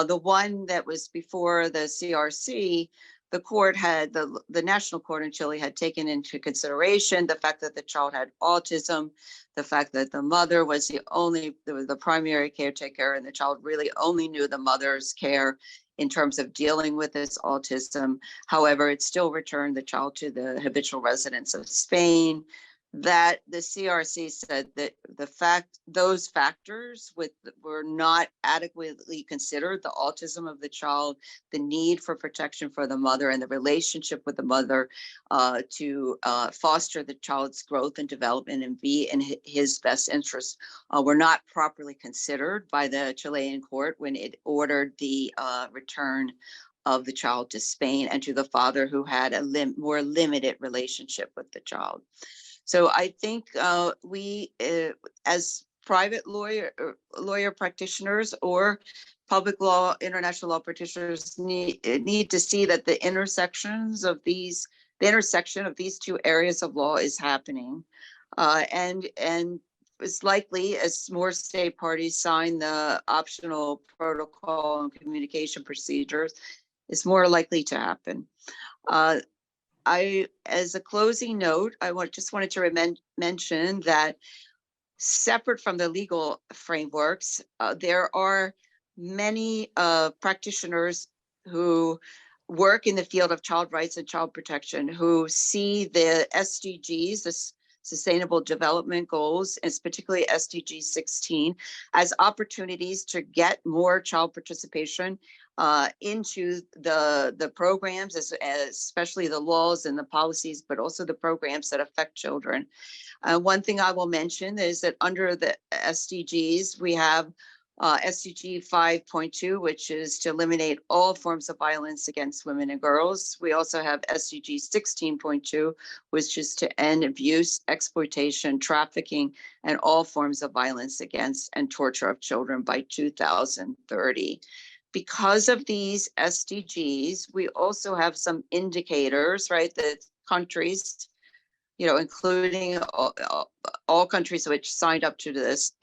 The one that was before the CRC, the court had, the national court in Chile had taken into consideration the fact that the child had autism, the fact that the mother was the primary caretaker, and the child really only knew the mother's care in terms of dealing with this autism. However, it still returned the child to the habitual residence of Spain. That the CRC said that those factors were not adequately considered: the autism of the child, the need for protection for the mother, and the relationship with the mother to foster the child's growth and development and be in his best interest, were not properly considered by the Chilean court when it ordered the return of the child to Spain and to the father, who had a more limited relationship with the child. So I think we, as private lawyer practitioners or public law, international law practitioners, need to see that the intersection of these two areas of law is happening, and it's likely, as more state parties sign the optional protocol and communication procedures, it's more likely to happen. As a closing note, I just wanted to mention that separate from the legal frameworks, there are many practitioners who work in the field of child rights and child protection who see the SDGs, the Sustainable Development Goals, and particularly SDG 16, as opportunities to get more child participation into the programs, especially the laws and the policies, but also the programs that affect children. One thing I will mention is that under the SDGs, we have SDG 5.2, which is to eliminate all forms of violence against women and girls. We also have SDG 16.2, which is to end abuse, exploitation, trafficking, and all forms of violence against and torture of children by 2030. Because of these SDGs, we also have some indicators, right, that countries, including all countries which signed up to this,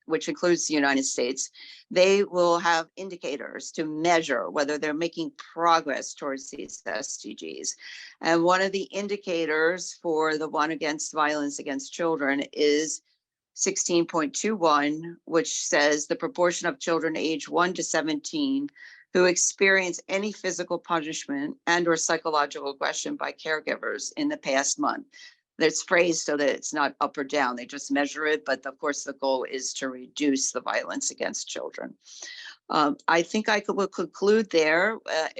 which includes the United States, they will have indicators to measure whether they're making progress towards these SDGs. And one of the indicators for the one against violence against children is 16.21, which says the proportion of children aged 1 to 17 who experience any physical punishment and or psychological aggression by caregivers in the past month. That's phrased so that it's not up or down. They just measure it, but of course the goal is to reduce the violence against children. I think I will conclude there,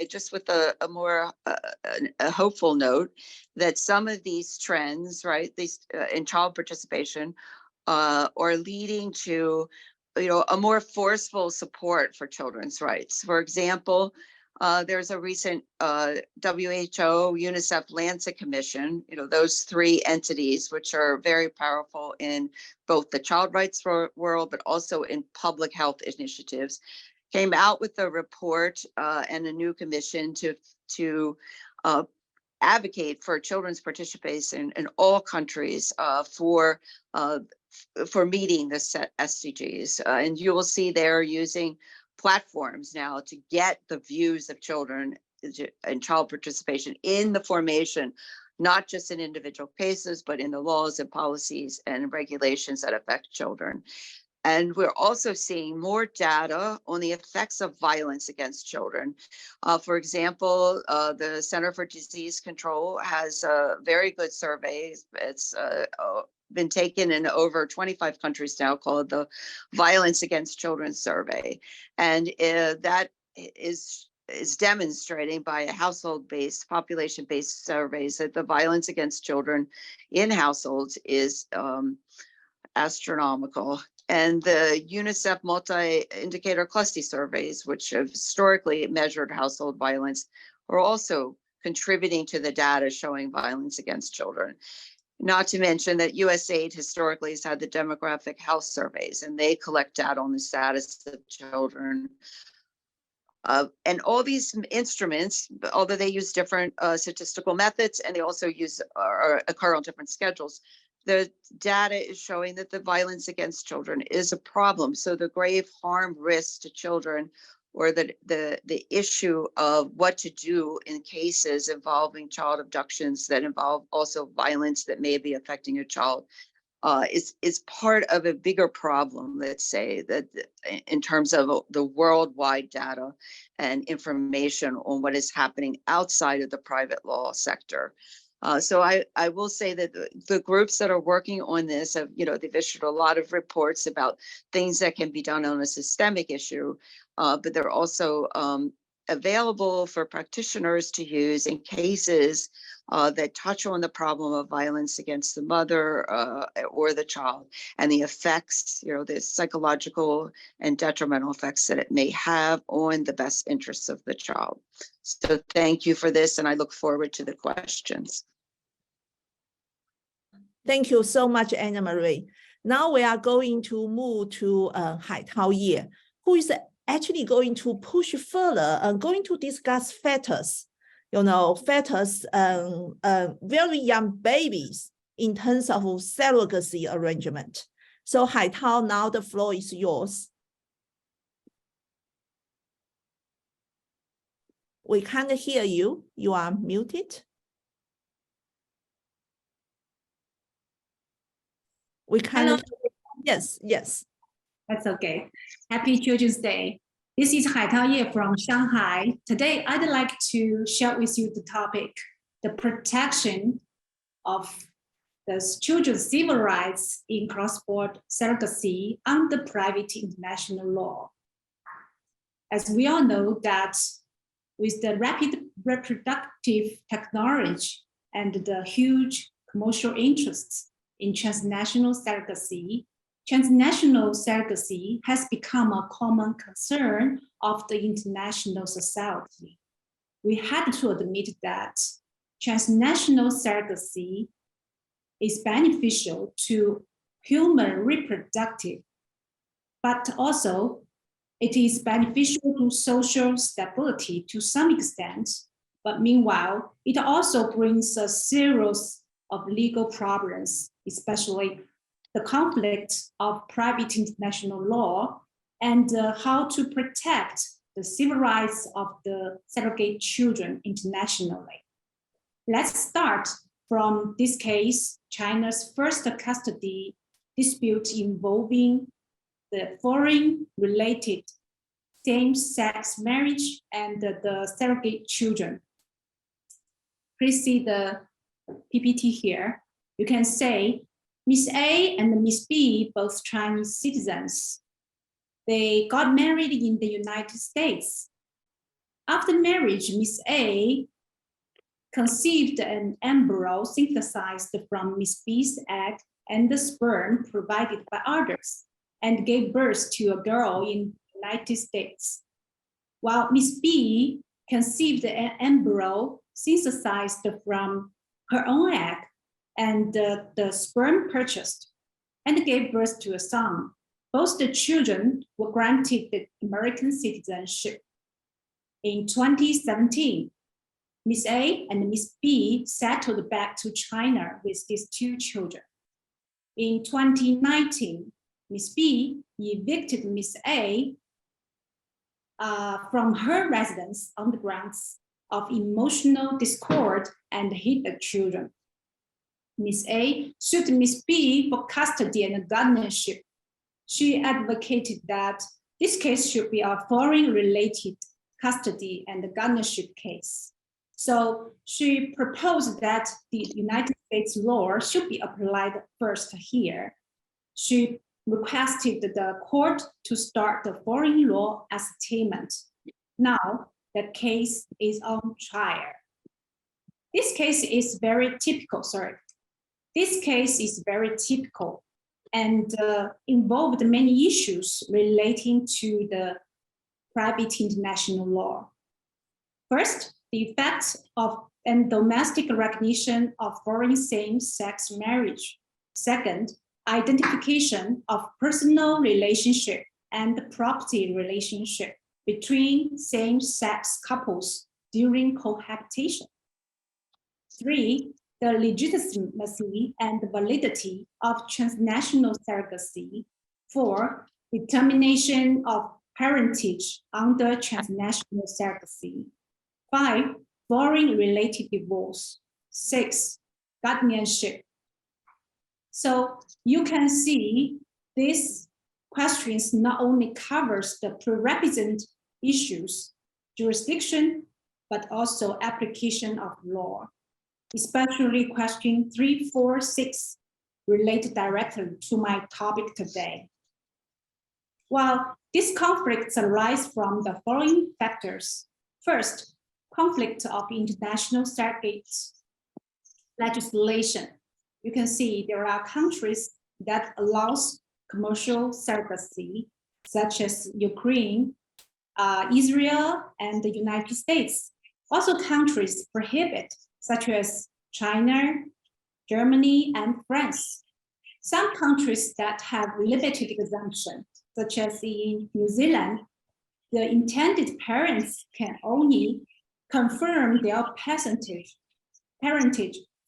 just with a more hopeful note that some of these trends, right, these in child participation, are leading to, a more forceful support for children's rights. For example, there's a recent WHO, UNICEF, Lancet Commission, those three entities, which are very powerful in both the child rights world, but also in public health initiatives, came out with a report and a new commission to advocate for children's participation in all countries for meeting the SDGs. And you will see they're using platforms now to get the views of children and child participation in the formation, not just in individual cases, but in the laws and policies and regulations that affect children. And we're also seeing more data on the effects of violence against children. For example, the Center for Disease Control has a very good survey. It's been taken in over 25 countries now, called the Violence Against Children Survey. And that is demonstrating by a household-based, population-based surveys that the violence against children in households is astronomical. And the UNICEF multi-indicator cluster surveys, which have historically measured household violence, are also contributing to the data showing violence against children. Not to mention that USAID historically has had the demographic health surveys, and they collect data on the status of children. And all these instruments, although they use different statistical methods, and they also use occur on different schedules, the data is showing that the violence against children is a problem. So the grave harm risk to children, or the issue of what to do in cases involving child abductions that involve also violence that may be affecting a child, is part of a bigger problem, let's say, that in terms of the worldwide data and information on what is happening outside of the private law sector. So I will say that the groups that are working on this have, they've issued a lot of reports about things that can be done on a systemic issue, but they're also available for practitioners to use in cases that touch on the problem of violence against the mother or the child, and the effects, the psychological and detrimental effects that it may have on the best interests of the child. So thank you for this, and I look forward to the questions. Thank you so much, Anna Marie. Now we are going to move to Haitao Ye, who is actually going to push further and going to discuss fetus, fetus, very young babies in terms of surrogacy arrangement. So Haitao, now the floor is yours. We can't hear you. You are muted. We can't. Yes, yes. That's okay. Happy Children's Day. This is Haitao Ye from Shanghai. Today, I'd like to share with you the topic, the protection of the children's civil rights in cross-border surrogacy under private international law. As we all know that with the rapid reproductive technology and the huge commercial interests in transnational surrogacy has become a common concern of the international society. We had to admit that transnational surrogacy is beneficial to human reproductive, but also it is beneficial to social stability to some extent. But meanwhile, it also brings a series of legal problems, especially the conflict of private international law and how to protect the civil rights of the surrogate children internationally. Let's start from this case, China's first custody dispute involving the foreign-related same-sex marriage and the surrogate children. Please see the PPT here. You can say Miss A and Miss B, both Chinese citizens, they got married in the United States. After marriage, Miss A conceived an embryo synthesized from Miss B's egg and the sperm provided by others, and gave birth to a girl in the United States. While Miss B conceived an embryo synthesized from her own egg and the sperm purchased, and gave birth to a son. Both the children were granted the American citizenship. In 2017, Miss A and Miss B settled back to China with these two children. In 2019, Miss B evicted Miss A from her residence on the grounds of emotional discord and hid the children. Miss A sued Miss B for custody and guardianship. She advocated that this case should be a foreign-related custody and guardianship case. So she proposed that the United States law should be applied first here. She requested the court to start the foreign law ascertainment. Now the case is on trial. This case is very typical, This case is very typical and involved many issues relating to the private international law. First, the effect of and domestic recognition of foreign same-sex marriage. Second, identification of personal relationship and property relationship between same-sex couples during cohabitation. Three, the legitimacy and validity of transnational surrogacy. Four, determination of parentage under transnational surrogacy. Five, foreign-related divorce. Six, guardianship. So you can see these questions not only covers the prerequisite issues, jurisdiction, but also application of law, especially question 3, 4, 6 related directly to my topic today. While these conflicts arise from the following factors. First, conflict of international surrogate legislation. You can see there are countries that allows commercial surrogacy, such as Ukraine, Israel, and the United States. Also countries prohibit, such as China, Germany, and France. Some countries that have limited exemption, such as in New Zealand, the intended parents can only confirm their parentage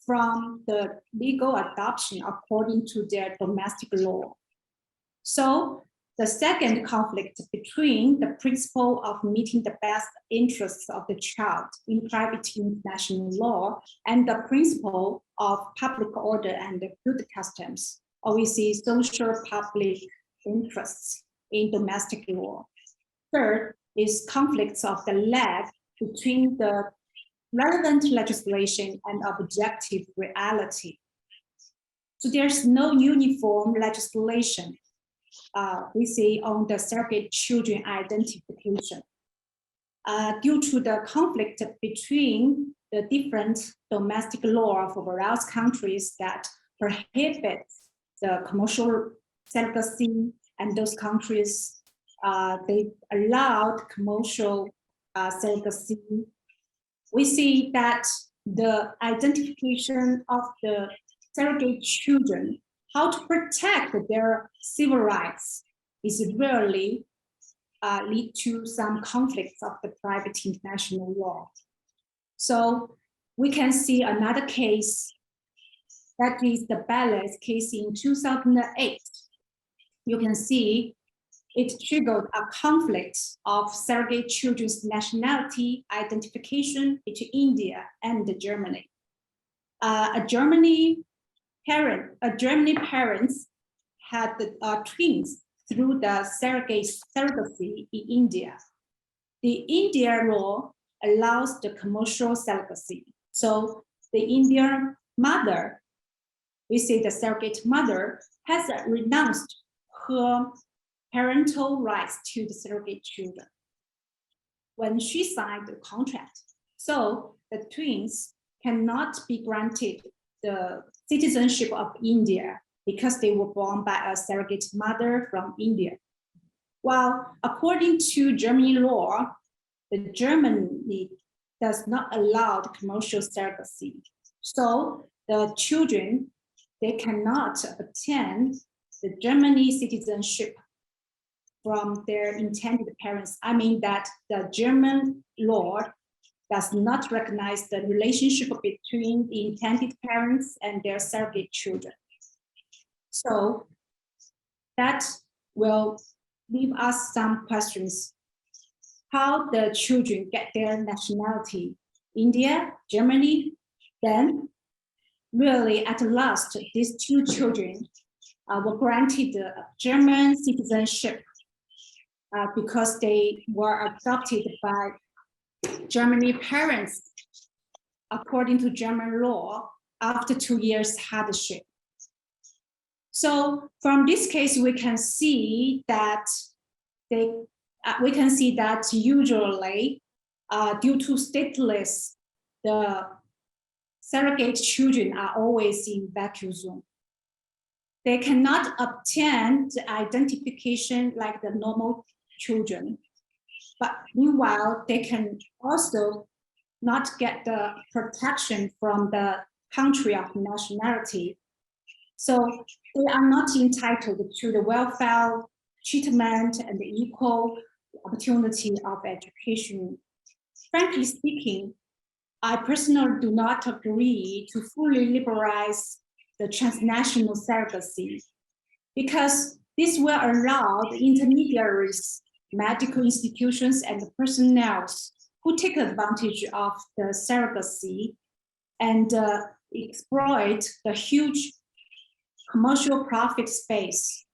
from the legal adoption according to their domestic law. So the second conflict between the principle of meeting the best interests of the child in private international law and the principle of public order and good customs, or we see social public interests in domestic law. Third is conflicts of the lag between the relevant legislation and objective reality. So there's no uniform legislation we see on the surrogate children identification. Due to the conflict between the different domestic law of various countries that prohibit the commercial surrogacy, and those countries, they allowed commercial surrogacy. We see that the identification of the surrogate children, how to protect their civil rights, is rarely lead to some conflicts of the private international law. So we can see another case, that is the Ballas case in 2008. You can see it triggered a conflict of surrogate children's nationality identification between India and Germany. Germany parents had twins through the surrogacy in India. The Indian law allows the commercial surrogacy. So the Indian mother, we say the surrogate mother, has renounced her parental rights to the surrogate children when she signed the contract. So the twins cannot be granted the citizenship of India because they were born by a surrogate mother from India. While according to German law, the Germany does not allow the commercial surrogacy. So the children, they cannot obtain the Germany citizenship from their intended parents. I mean that the German law does not recognize the relationship between the intended parents and their surrogate children. So that will leave us some questions. How the children get their nationality? India, Germany, then really at last, these two children were granted the German citizenship because they were adopted by Germany parents according to German law after 2 years hardship. So from this case, we can see that usually due to stateless, the surrogate children are always in vacuum zone. They cannot obtain the identification like the normal children, but meanwhile, they can also not get the protection from the country of nationality. So they are not entitled to the welfare treatment and the equal opportunity of education. Frankly speaking, I personally do not agree to fully liberalize the transnational surrogacy, because this will allow the intermediaries, medical institutions, and the personnel who take advantage of the surrogacy and exploit the huge commercial profit space.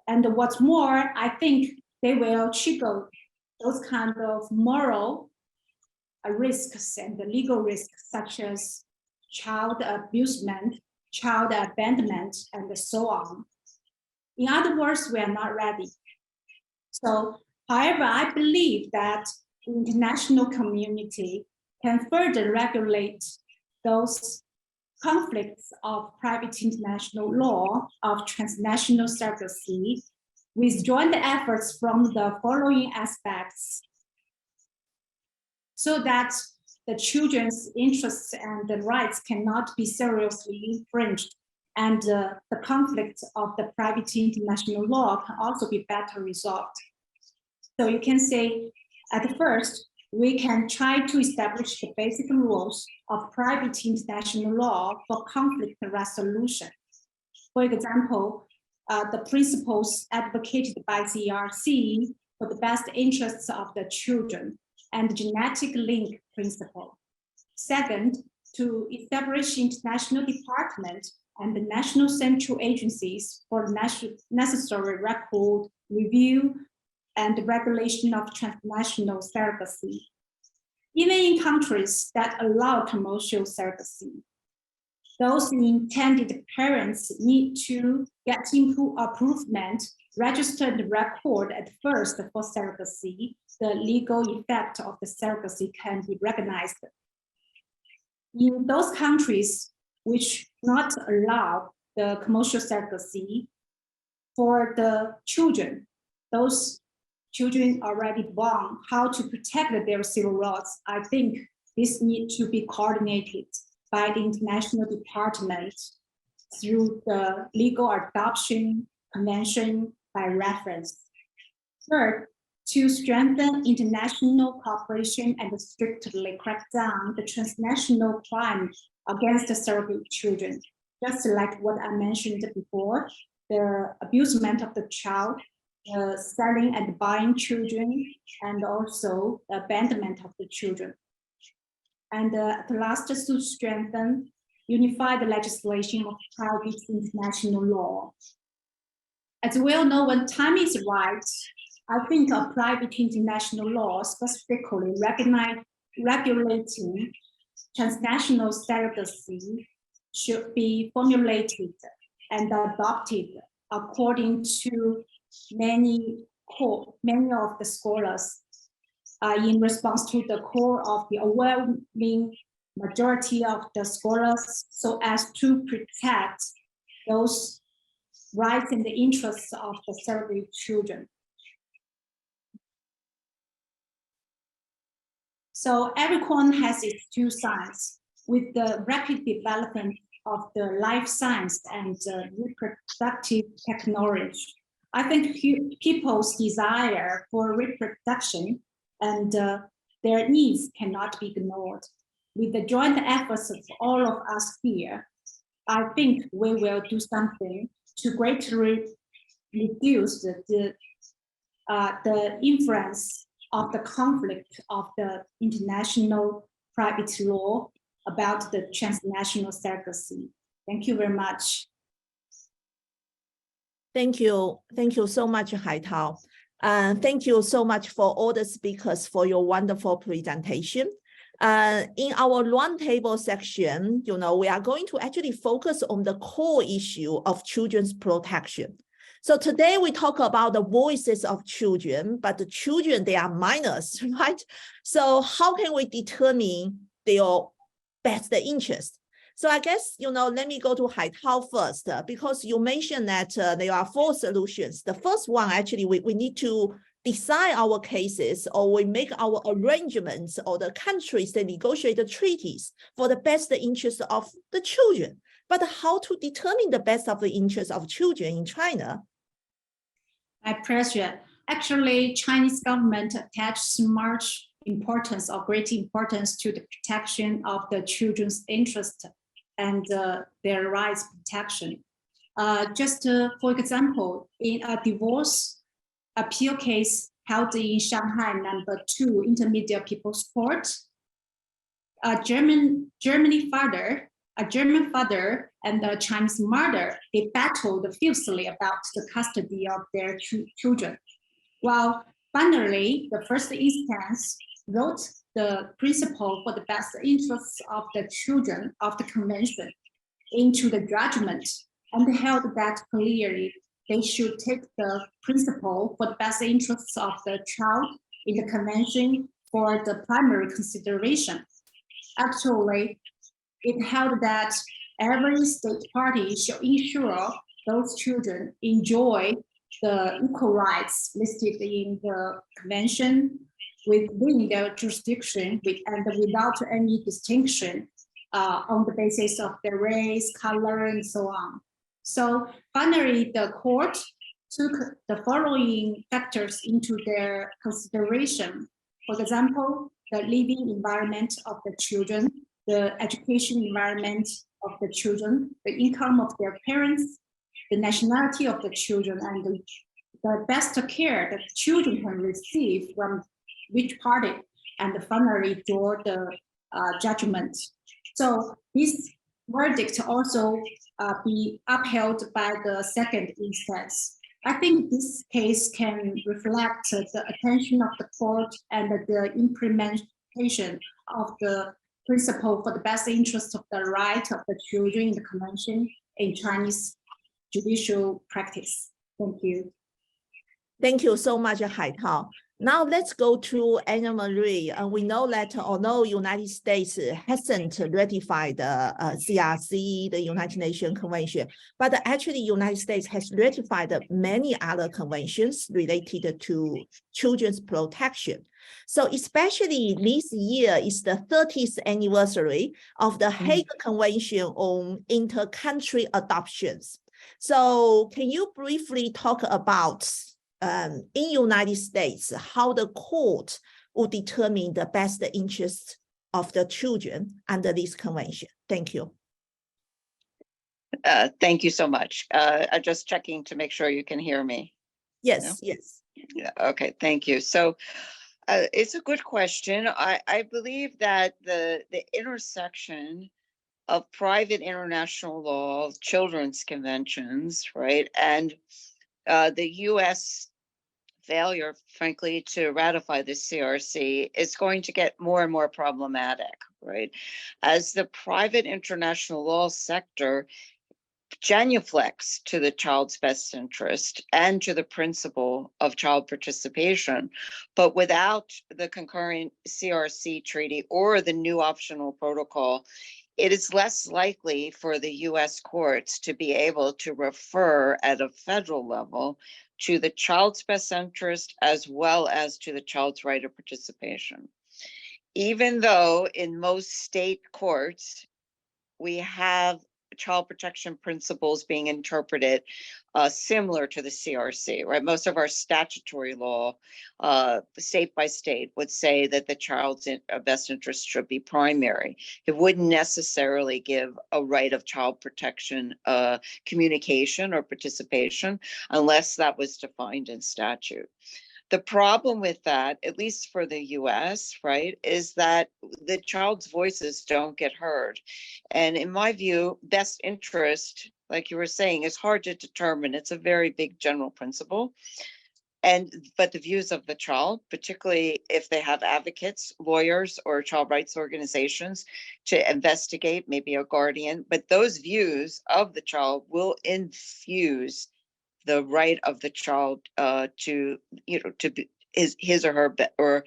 And what's more, I think they will trigger those kind of moral risks and the legal risks, such as child abusement, child abandonment, and so on. In other words, we are not ready. So, however, I believe that the international community can further regulate those conflicts of private international law of transnational surrogacy with joint efforts from the following aspects, so that the children's interests and the rights cannot be seriously infringed, and the conflict of the private international law can also be better resolved. So you can say, at first, we can try to establish the basic rules of private international law for conflict resolution. For example, the principles advocated by CERC for the best interests of the children and the genetic link principle. Second, to establish international department and the national central agencies for the necessary record review and regulation of transnational surrogacy, even in countries that allow commercial surrogacy. Those intended parents need to get improvement, register the record at first for surrogacy. The legal effect of the surrogacy can be recognized. In those countries which not allow the commercial surrogacy, for the children, those children already born, how to protect their civil rights, I think this needs to be coordinated by the international department through the legal adoption convention by reference. Third, to strengthen international cooperation and strictly crack down the transnational crime against the surrogate children. Just like what I mentioned before, the abusement of the child, selling and buying children, and also the abandonment of the children. And at last, to strengthen unified legislation of private international law. As we all know, when time is right, I think a private international law specifically regulating transnational surrogacy should be formulated and adopted according to many of the scholars in response to the call of the overwhelming majority of the scholars, so as to protect those rights and the interests of the surrogate children. So every coin has its two sides. With the rapid development of the life science and reproductive technology, I think people's desire for reproduction and their needs cannot be ignored. With the joint efforts of all of us here, I think we will do something to greatly reduce the influence of the conflict of the international private law about the transnational surrogacy. Thank you very much. Thank you. Thank you so much, Haitao. Thank you so much for all the speakers for your wonderful presentation. In our roundtable section, we are going to actually focus on the core issue of children's protection. So today we talk about the voices of children, but the children, they are minors, right? So how can we determine their best interest? So I guess, let me go to Haitao first, because you mentioned that there are 4 solutions. The first one, actually, we need to decide our cases or we make our arrangements or the countries that negotiate the treaties for the best interest of the children. But how to determine the best of the interest of children in China? My pleasure. Actually, Chinese government attaches much importance or great importance to the protection of the children's interest and their rights protection. For example, in a divorce appeal case held in Shanghai #2 Intermediate People's Court, a German father and a Chinese mother, they battled fiercely about the custody of their children. While finally, the first instance wrote the principle for the best interests of the children of the convention into the judgment and held that clearly they should take the principle for the best interests of the child in the convention for the primary consideration. Actually, it held that every state party shall ensure those children enjoy the equal rights listed in the convention within their jurisdiction and without any distinction on the basis of their race, color, and so on. So finally, the court took the following factors into their consideration. For example, the living environment of the children, the education environment of the children, the income of their parents, the nationality of the children, and the best care that children can receive from which party, and finally draw the judgment. So this verdict also be upheld by the second instance. I think this case can reflect the attention of the court and the implementation of the principle for the best interest of the right of the children in the convention in Chinese judicial practice. Thank you. Thank you so much, Haitao. Now let's go to Anna Marie. And we know that although United States hasn't ratified the CRC, the United Nations Convention, but actually United States has ratified many other conventions related to children's protection. So especially this year is the 30th anniversary of the Hague Convention on Inter-Country Adoptions. So can you briefly talk about in United States, how the court will determine the best interest of the children under this convention? Thank you. Thank you so much. I'm just checking to make sure you can hear me. Yes, No? yes. Yeah, okay, thank you. So it's a good question. I believe that the intersection of private international law, children's conventions, right, and the U.S. failure, frankly, to ratify the CRC is going to get more and more problematic, right? As the private international law sector genuflects to the child's best interest and to the principle of child participation, but without the concurrent CRC treaty or the new optional protocol, it is less likely for the US courts to be able to refer at a federal level to the child's best interest as well as to the child's right of participation. Even though in most state courts, we have child protection principles being interpreted similar to the CRC, right? Most of our statutory law, state by state, would say that the child's best interest should be primary. It wouldn't necessarily give a right of child protection communication or participation unless that was defined in statute. The problem with that, at least for the US, right, is that the child's voices don't get heard. And in my view, best interest, like you were saying, is hard to determine. It's a very big general principle. But the views of the child, particularly if they have advocates, lawyers, or child rights organizations to investigate, maybe a guardian, but those views of the child will infuse the right of the child to be his or her or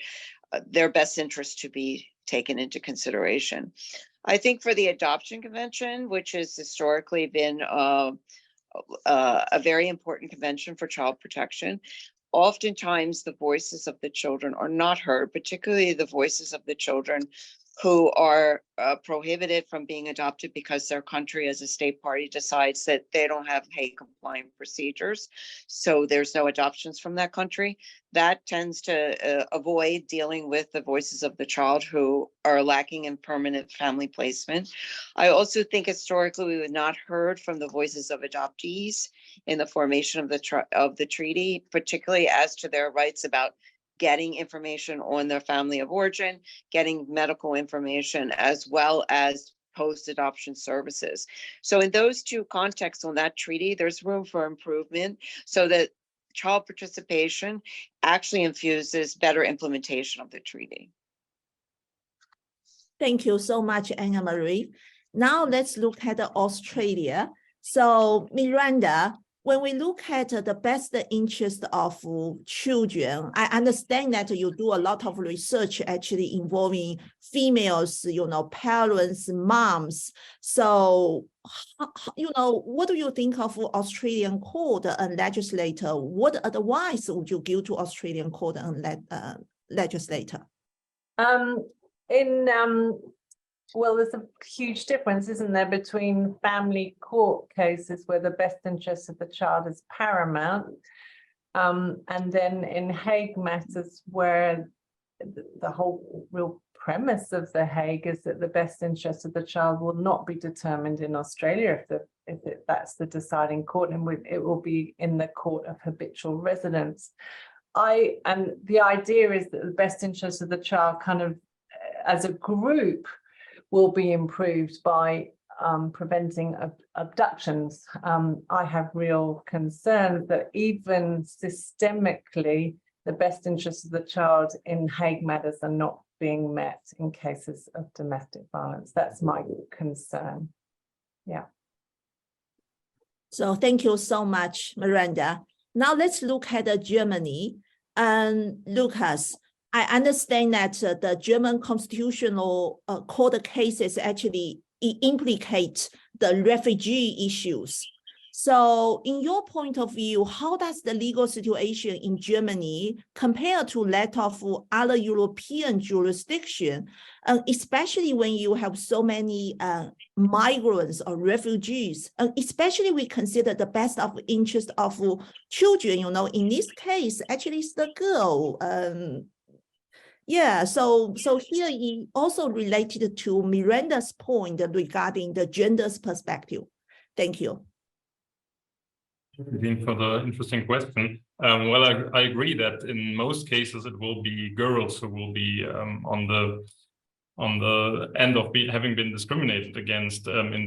their best interest to be taken into consideration. I think for the Adoption Convention, which has historically been a very important convention for child protection, oftentimes the voices of the children are not heard, particularly the voices of the children who are prohibited from being adopted because their country as a state party decides that they don't have Hague compliant procedures. So there's no adoptions from that country. That tends to avoid dealing with the voices of the child who are lacking in permanent family placement. I also think historically we have not heard from the voices of adoptees in the formation of the treaty, particularly as to their rights about getting information on their family of origin, getting medical information, as well as post-adoption services. So in those two contexts on that treaty, there's room for improvement so that child participation actually infuses better implementation of the treaty. Thank you so much, Anna Marie. Now let's look at Australia. So Miranda, when we look at the best interest of children, I understand that you do a lot of research actually involving females, parents, moms. So, what do you think of Australian court and legislator? What advice would you give to Australian court and legislator? Well, there's a huge difference, isn't there, between family court cases where the best interest of the child is paramount, and then in Hague matters where the whole real premise of the Hague is that the best interest of the child will not be determined in Australia if that's the deciding court, and it will be in the court of habitual residence. And the idea is that the best interest of the child kind of as a group will be improved by preventing abductions. I have real concerns that even systemically, the best interests of the child in Hague matters are not being met in cases of domestic violence. That's my concern. Yeah. So thank you so much, Miranda. Now let's look at Germany. And Lucas, I understand that the German constitutional court cases actually implicate the refugee issues. So in your point of view, how does the legal situation in Germany compare to that of other European jurisdictions, especially when you have so many migrants or refugees, especially we consider the best of interest of children, in this case, actually it's the girl. Yeah, so here it also related to Miranda's point regarding the gender's perspective. Thank you. Dean, for the interesting question. Well, I agree that in most cases it will be girls who will be on the end of having been discriminated against in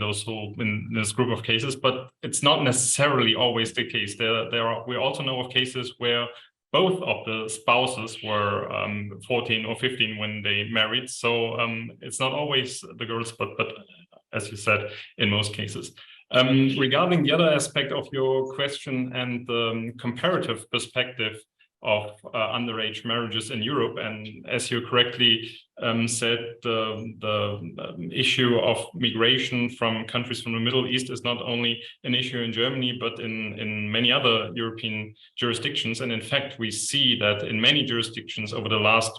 this group of cases, but it's not necessarily always the case. We also know of cases where both of the spouses were 14 or 15 when they married. So it's not always the girls, but as you said, in most cases. Regarding the other aspect of your question and the comparative perspective of underage marriages in Europe, and as you correctly said, the issue of migration from countries from the Middle East is not only an issue in Germany, but in many other European jurisdictions. And in fact, we see that in many jurisdictions over the last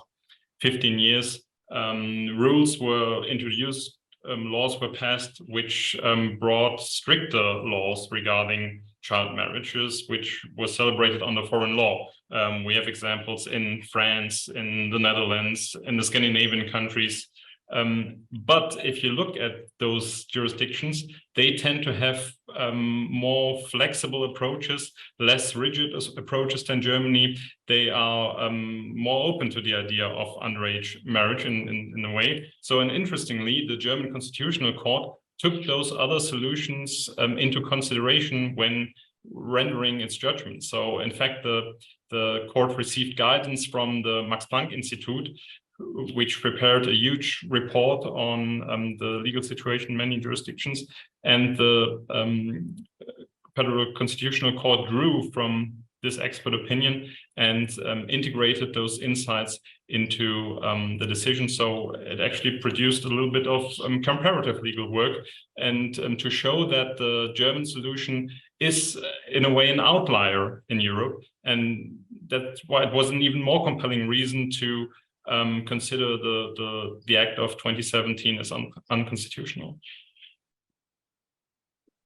15 years, rules were introduced, laws were passed which brought stricter laws regarding child marriages, which was celebrated under foreign law. We have examples in France, in the Netherlands, in the Scandinavian countries. But if you look at those jurisdictions, they tend to have more flexible approaches, less rigid approaches than Germany. They are more open to the idea of underage marriage in a way. So, and interestingly, the German Constitutional Court took those other solutions into consideration when rendering its judgment. So, in fact, the court received guidance from the Max Planck Institute, which prepared a huge report on the legal situation in many jurisdictions. And the Federal Constitutional Court drew from this expert opinion and integrated those insights into the decision. So it actually produced a little bit of comparative legal work, and to show that the German solution is in a way an outlier in Europe, and that's why it was an even more compelling reason to consider the Act of 2017 as unconstitutional.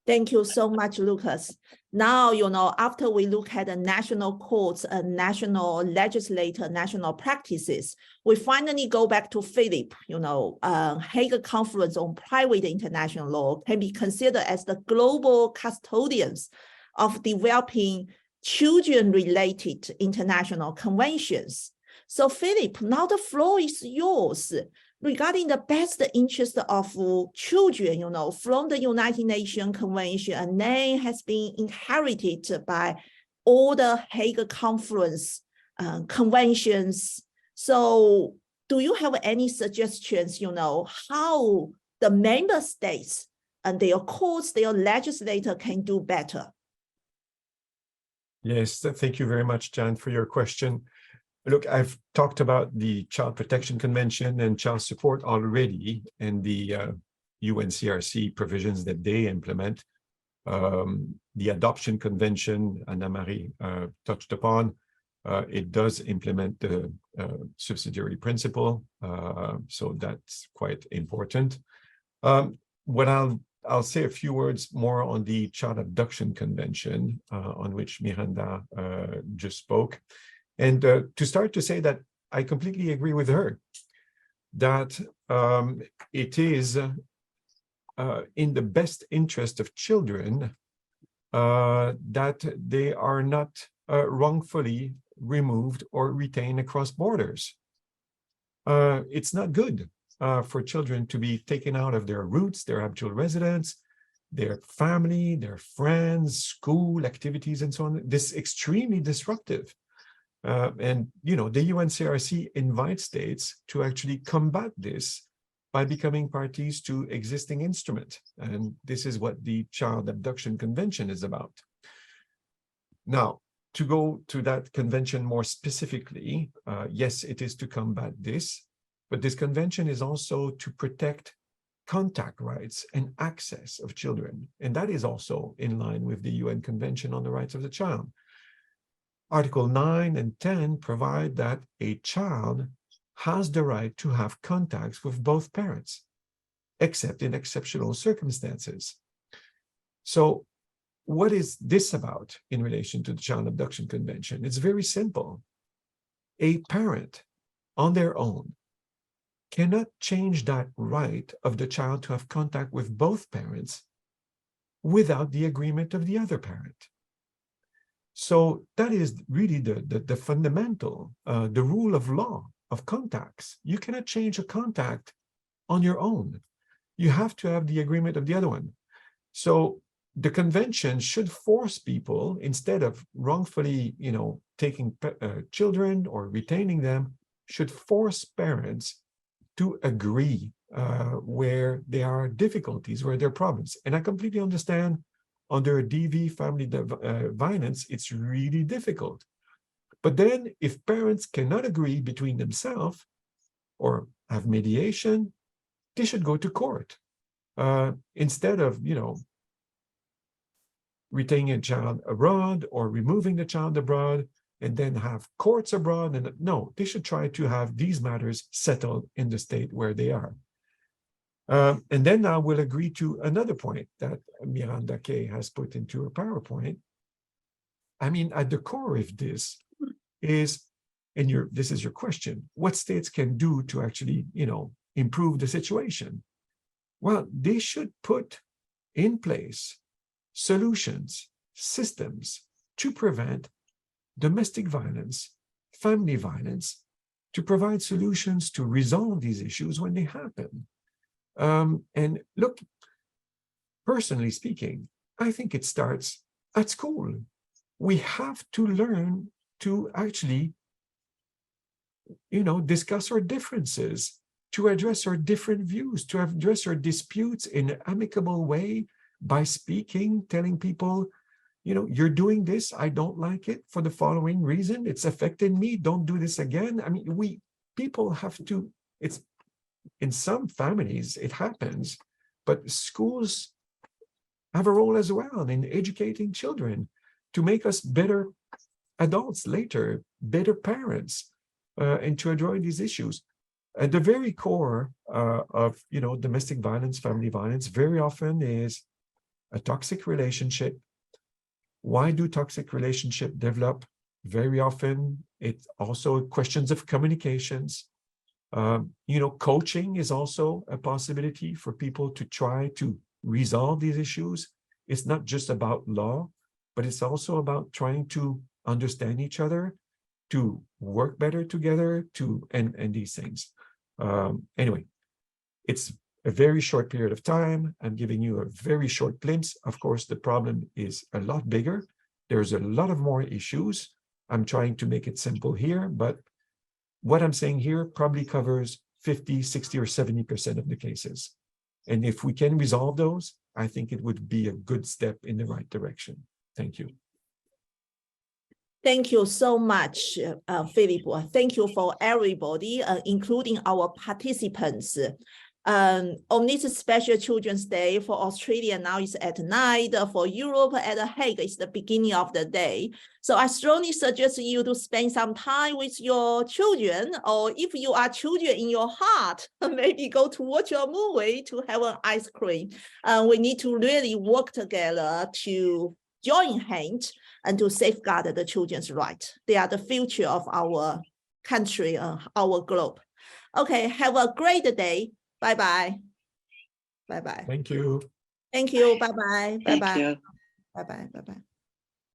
Thank you so much, Lucas. Now, after we look at the national courts and national legislator, national practices, we finally go back to Philip. Hague Conference on Private International Law can be considered as the global custodians of developing children-related international conventions. So Philip, now the floor is yours. Regarding the best interest of children, from the United Nations Convention, and then has been inherited by all the Hague Conference conventions. So do you have any suggestions, how the member states and their courts, their legislator can do better? Yes, thank you very much, Jan, for your question. Look, I've talked about the Child Protection Convention and child support already, and the UNCRC provisions that they implement. The Adoption Convention, Anna-Marie touched upon, it does implement the subsidiary principle, so that's quite important. What I'll say a few words more on the Child Abduction Convention, on which Miranda just spoke. And to start to say that I completely agree with her, that it is in the best interest of children that they are not wrongfully removed or retained across borders. It's not good for children to be taken out of their roots, their habitual residence, their family, their friends, school activities, and so on. This is extremely disruptive. And, the UNCRC invites states to actually combat this by becoming parties to existing instruments. And this is what the Child Abduction Convention is about. Now, to go to that convention more specifically, yes, it is to combat this, but this convention is also to protect contact rights and access of children. And that is also in line with the UN Convention on the Rights of the Child. Article 9 and 10 provide that a child has the right to have contacts with both parents, except in exceptional circumstances. So what is this about in relation to the Child Abduction Convention? It's very simple. A parent on their own cannot change that right of the child to have contact with both parents without the agreement of the other parent. So that is really the fundamental, the rule of law of contacts. You cannot change a contact on your own. You have to have the agreement of the other one. So the convention should force people, instead of wrongfully, taking children or retaining them, should force parents to agree where there are difficulties, where there are problems. And I completely understand under a DV family violence, it's really difficult. But then if parents cannot agree between themselves or have mediation, they should go to court instead of, retaining a child abroad or removing the child abroad and then have courts abroad. And no, they should try to have these matters settled in the state where they are. And then now we'll agree to another point that Miranda Kay has put into her PowerPoint. I mean, at the core of this is, and this is your question, what states can do to actually, improve the situation? Well, they should put in place solutions, systems to prevent domestic violence, family violence, to provide solutions to resolve these issues when they happen. And look, personally speaking, I think it starts at school. We have to learn to actually, discuss our differences, to address our different views, to address our disputes in an amicable way by speaking, telling people, you're doing this, I don't like it for the following reason, it's affected me, don't do this again. I mean, people have to, it's, in some families, it happens, but schools have a role as well in educating children to make us better adults later, better parents, and to address these issues. At the very core of domestic violence, family violence, very often is a toxic relationship. Why do toxic relationships develop? Very often, it's also questions of communications. Coaching is also a possibility for people to try to resolve these issues. It's not just about law, but it's also about trying to understand each other, to work better together, and these things. Anyway, it's a very short period of time. I'm giving you a very short glimpse. Of course, the problem is a lot bigger. There's a lot of more issues. I'm trying to make it simple here, but what I'm saying here probably covers 50, 60, or 70% of the cases. And if we can resolve those, I think it would be a good step in the right direction. Thank you. Thank you so much, Philip. Thank you for everybody, including our participants. On this special Children's Day for Australia, now it's at night. For Europe, at The Hague, it's the beginning of the day. So I strongly suggest you to spend some time with your children, or if you are children in your heart, maybe go to watch a movie, to have an ice cream. We need to really work together to join hands and to safeguard the children's rights. They are the future of our country, our globe. Okay, have a great day. Bye-bye. Bye-bye. Thank you. Thank you. Bye-bye. Thank Bye-bye. you. Bye-bye. Bye-bye.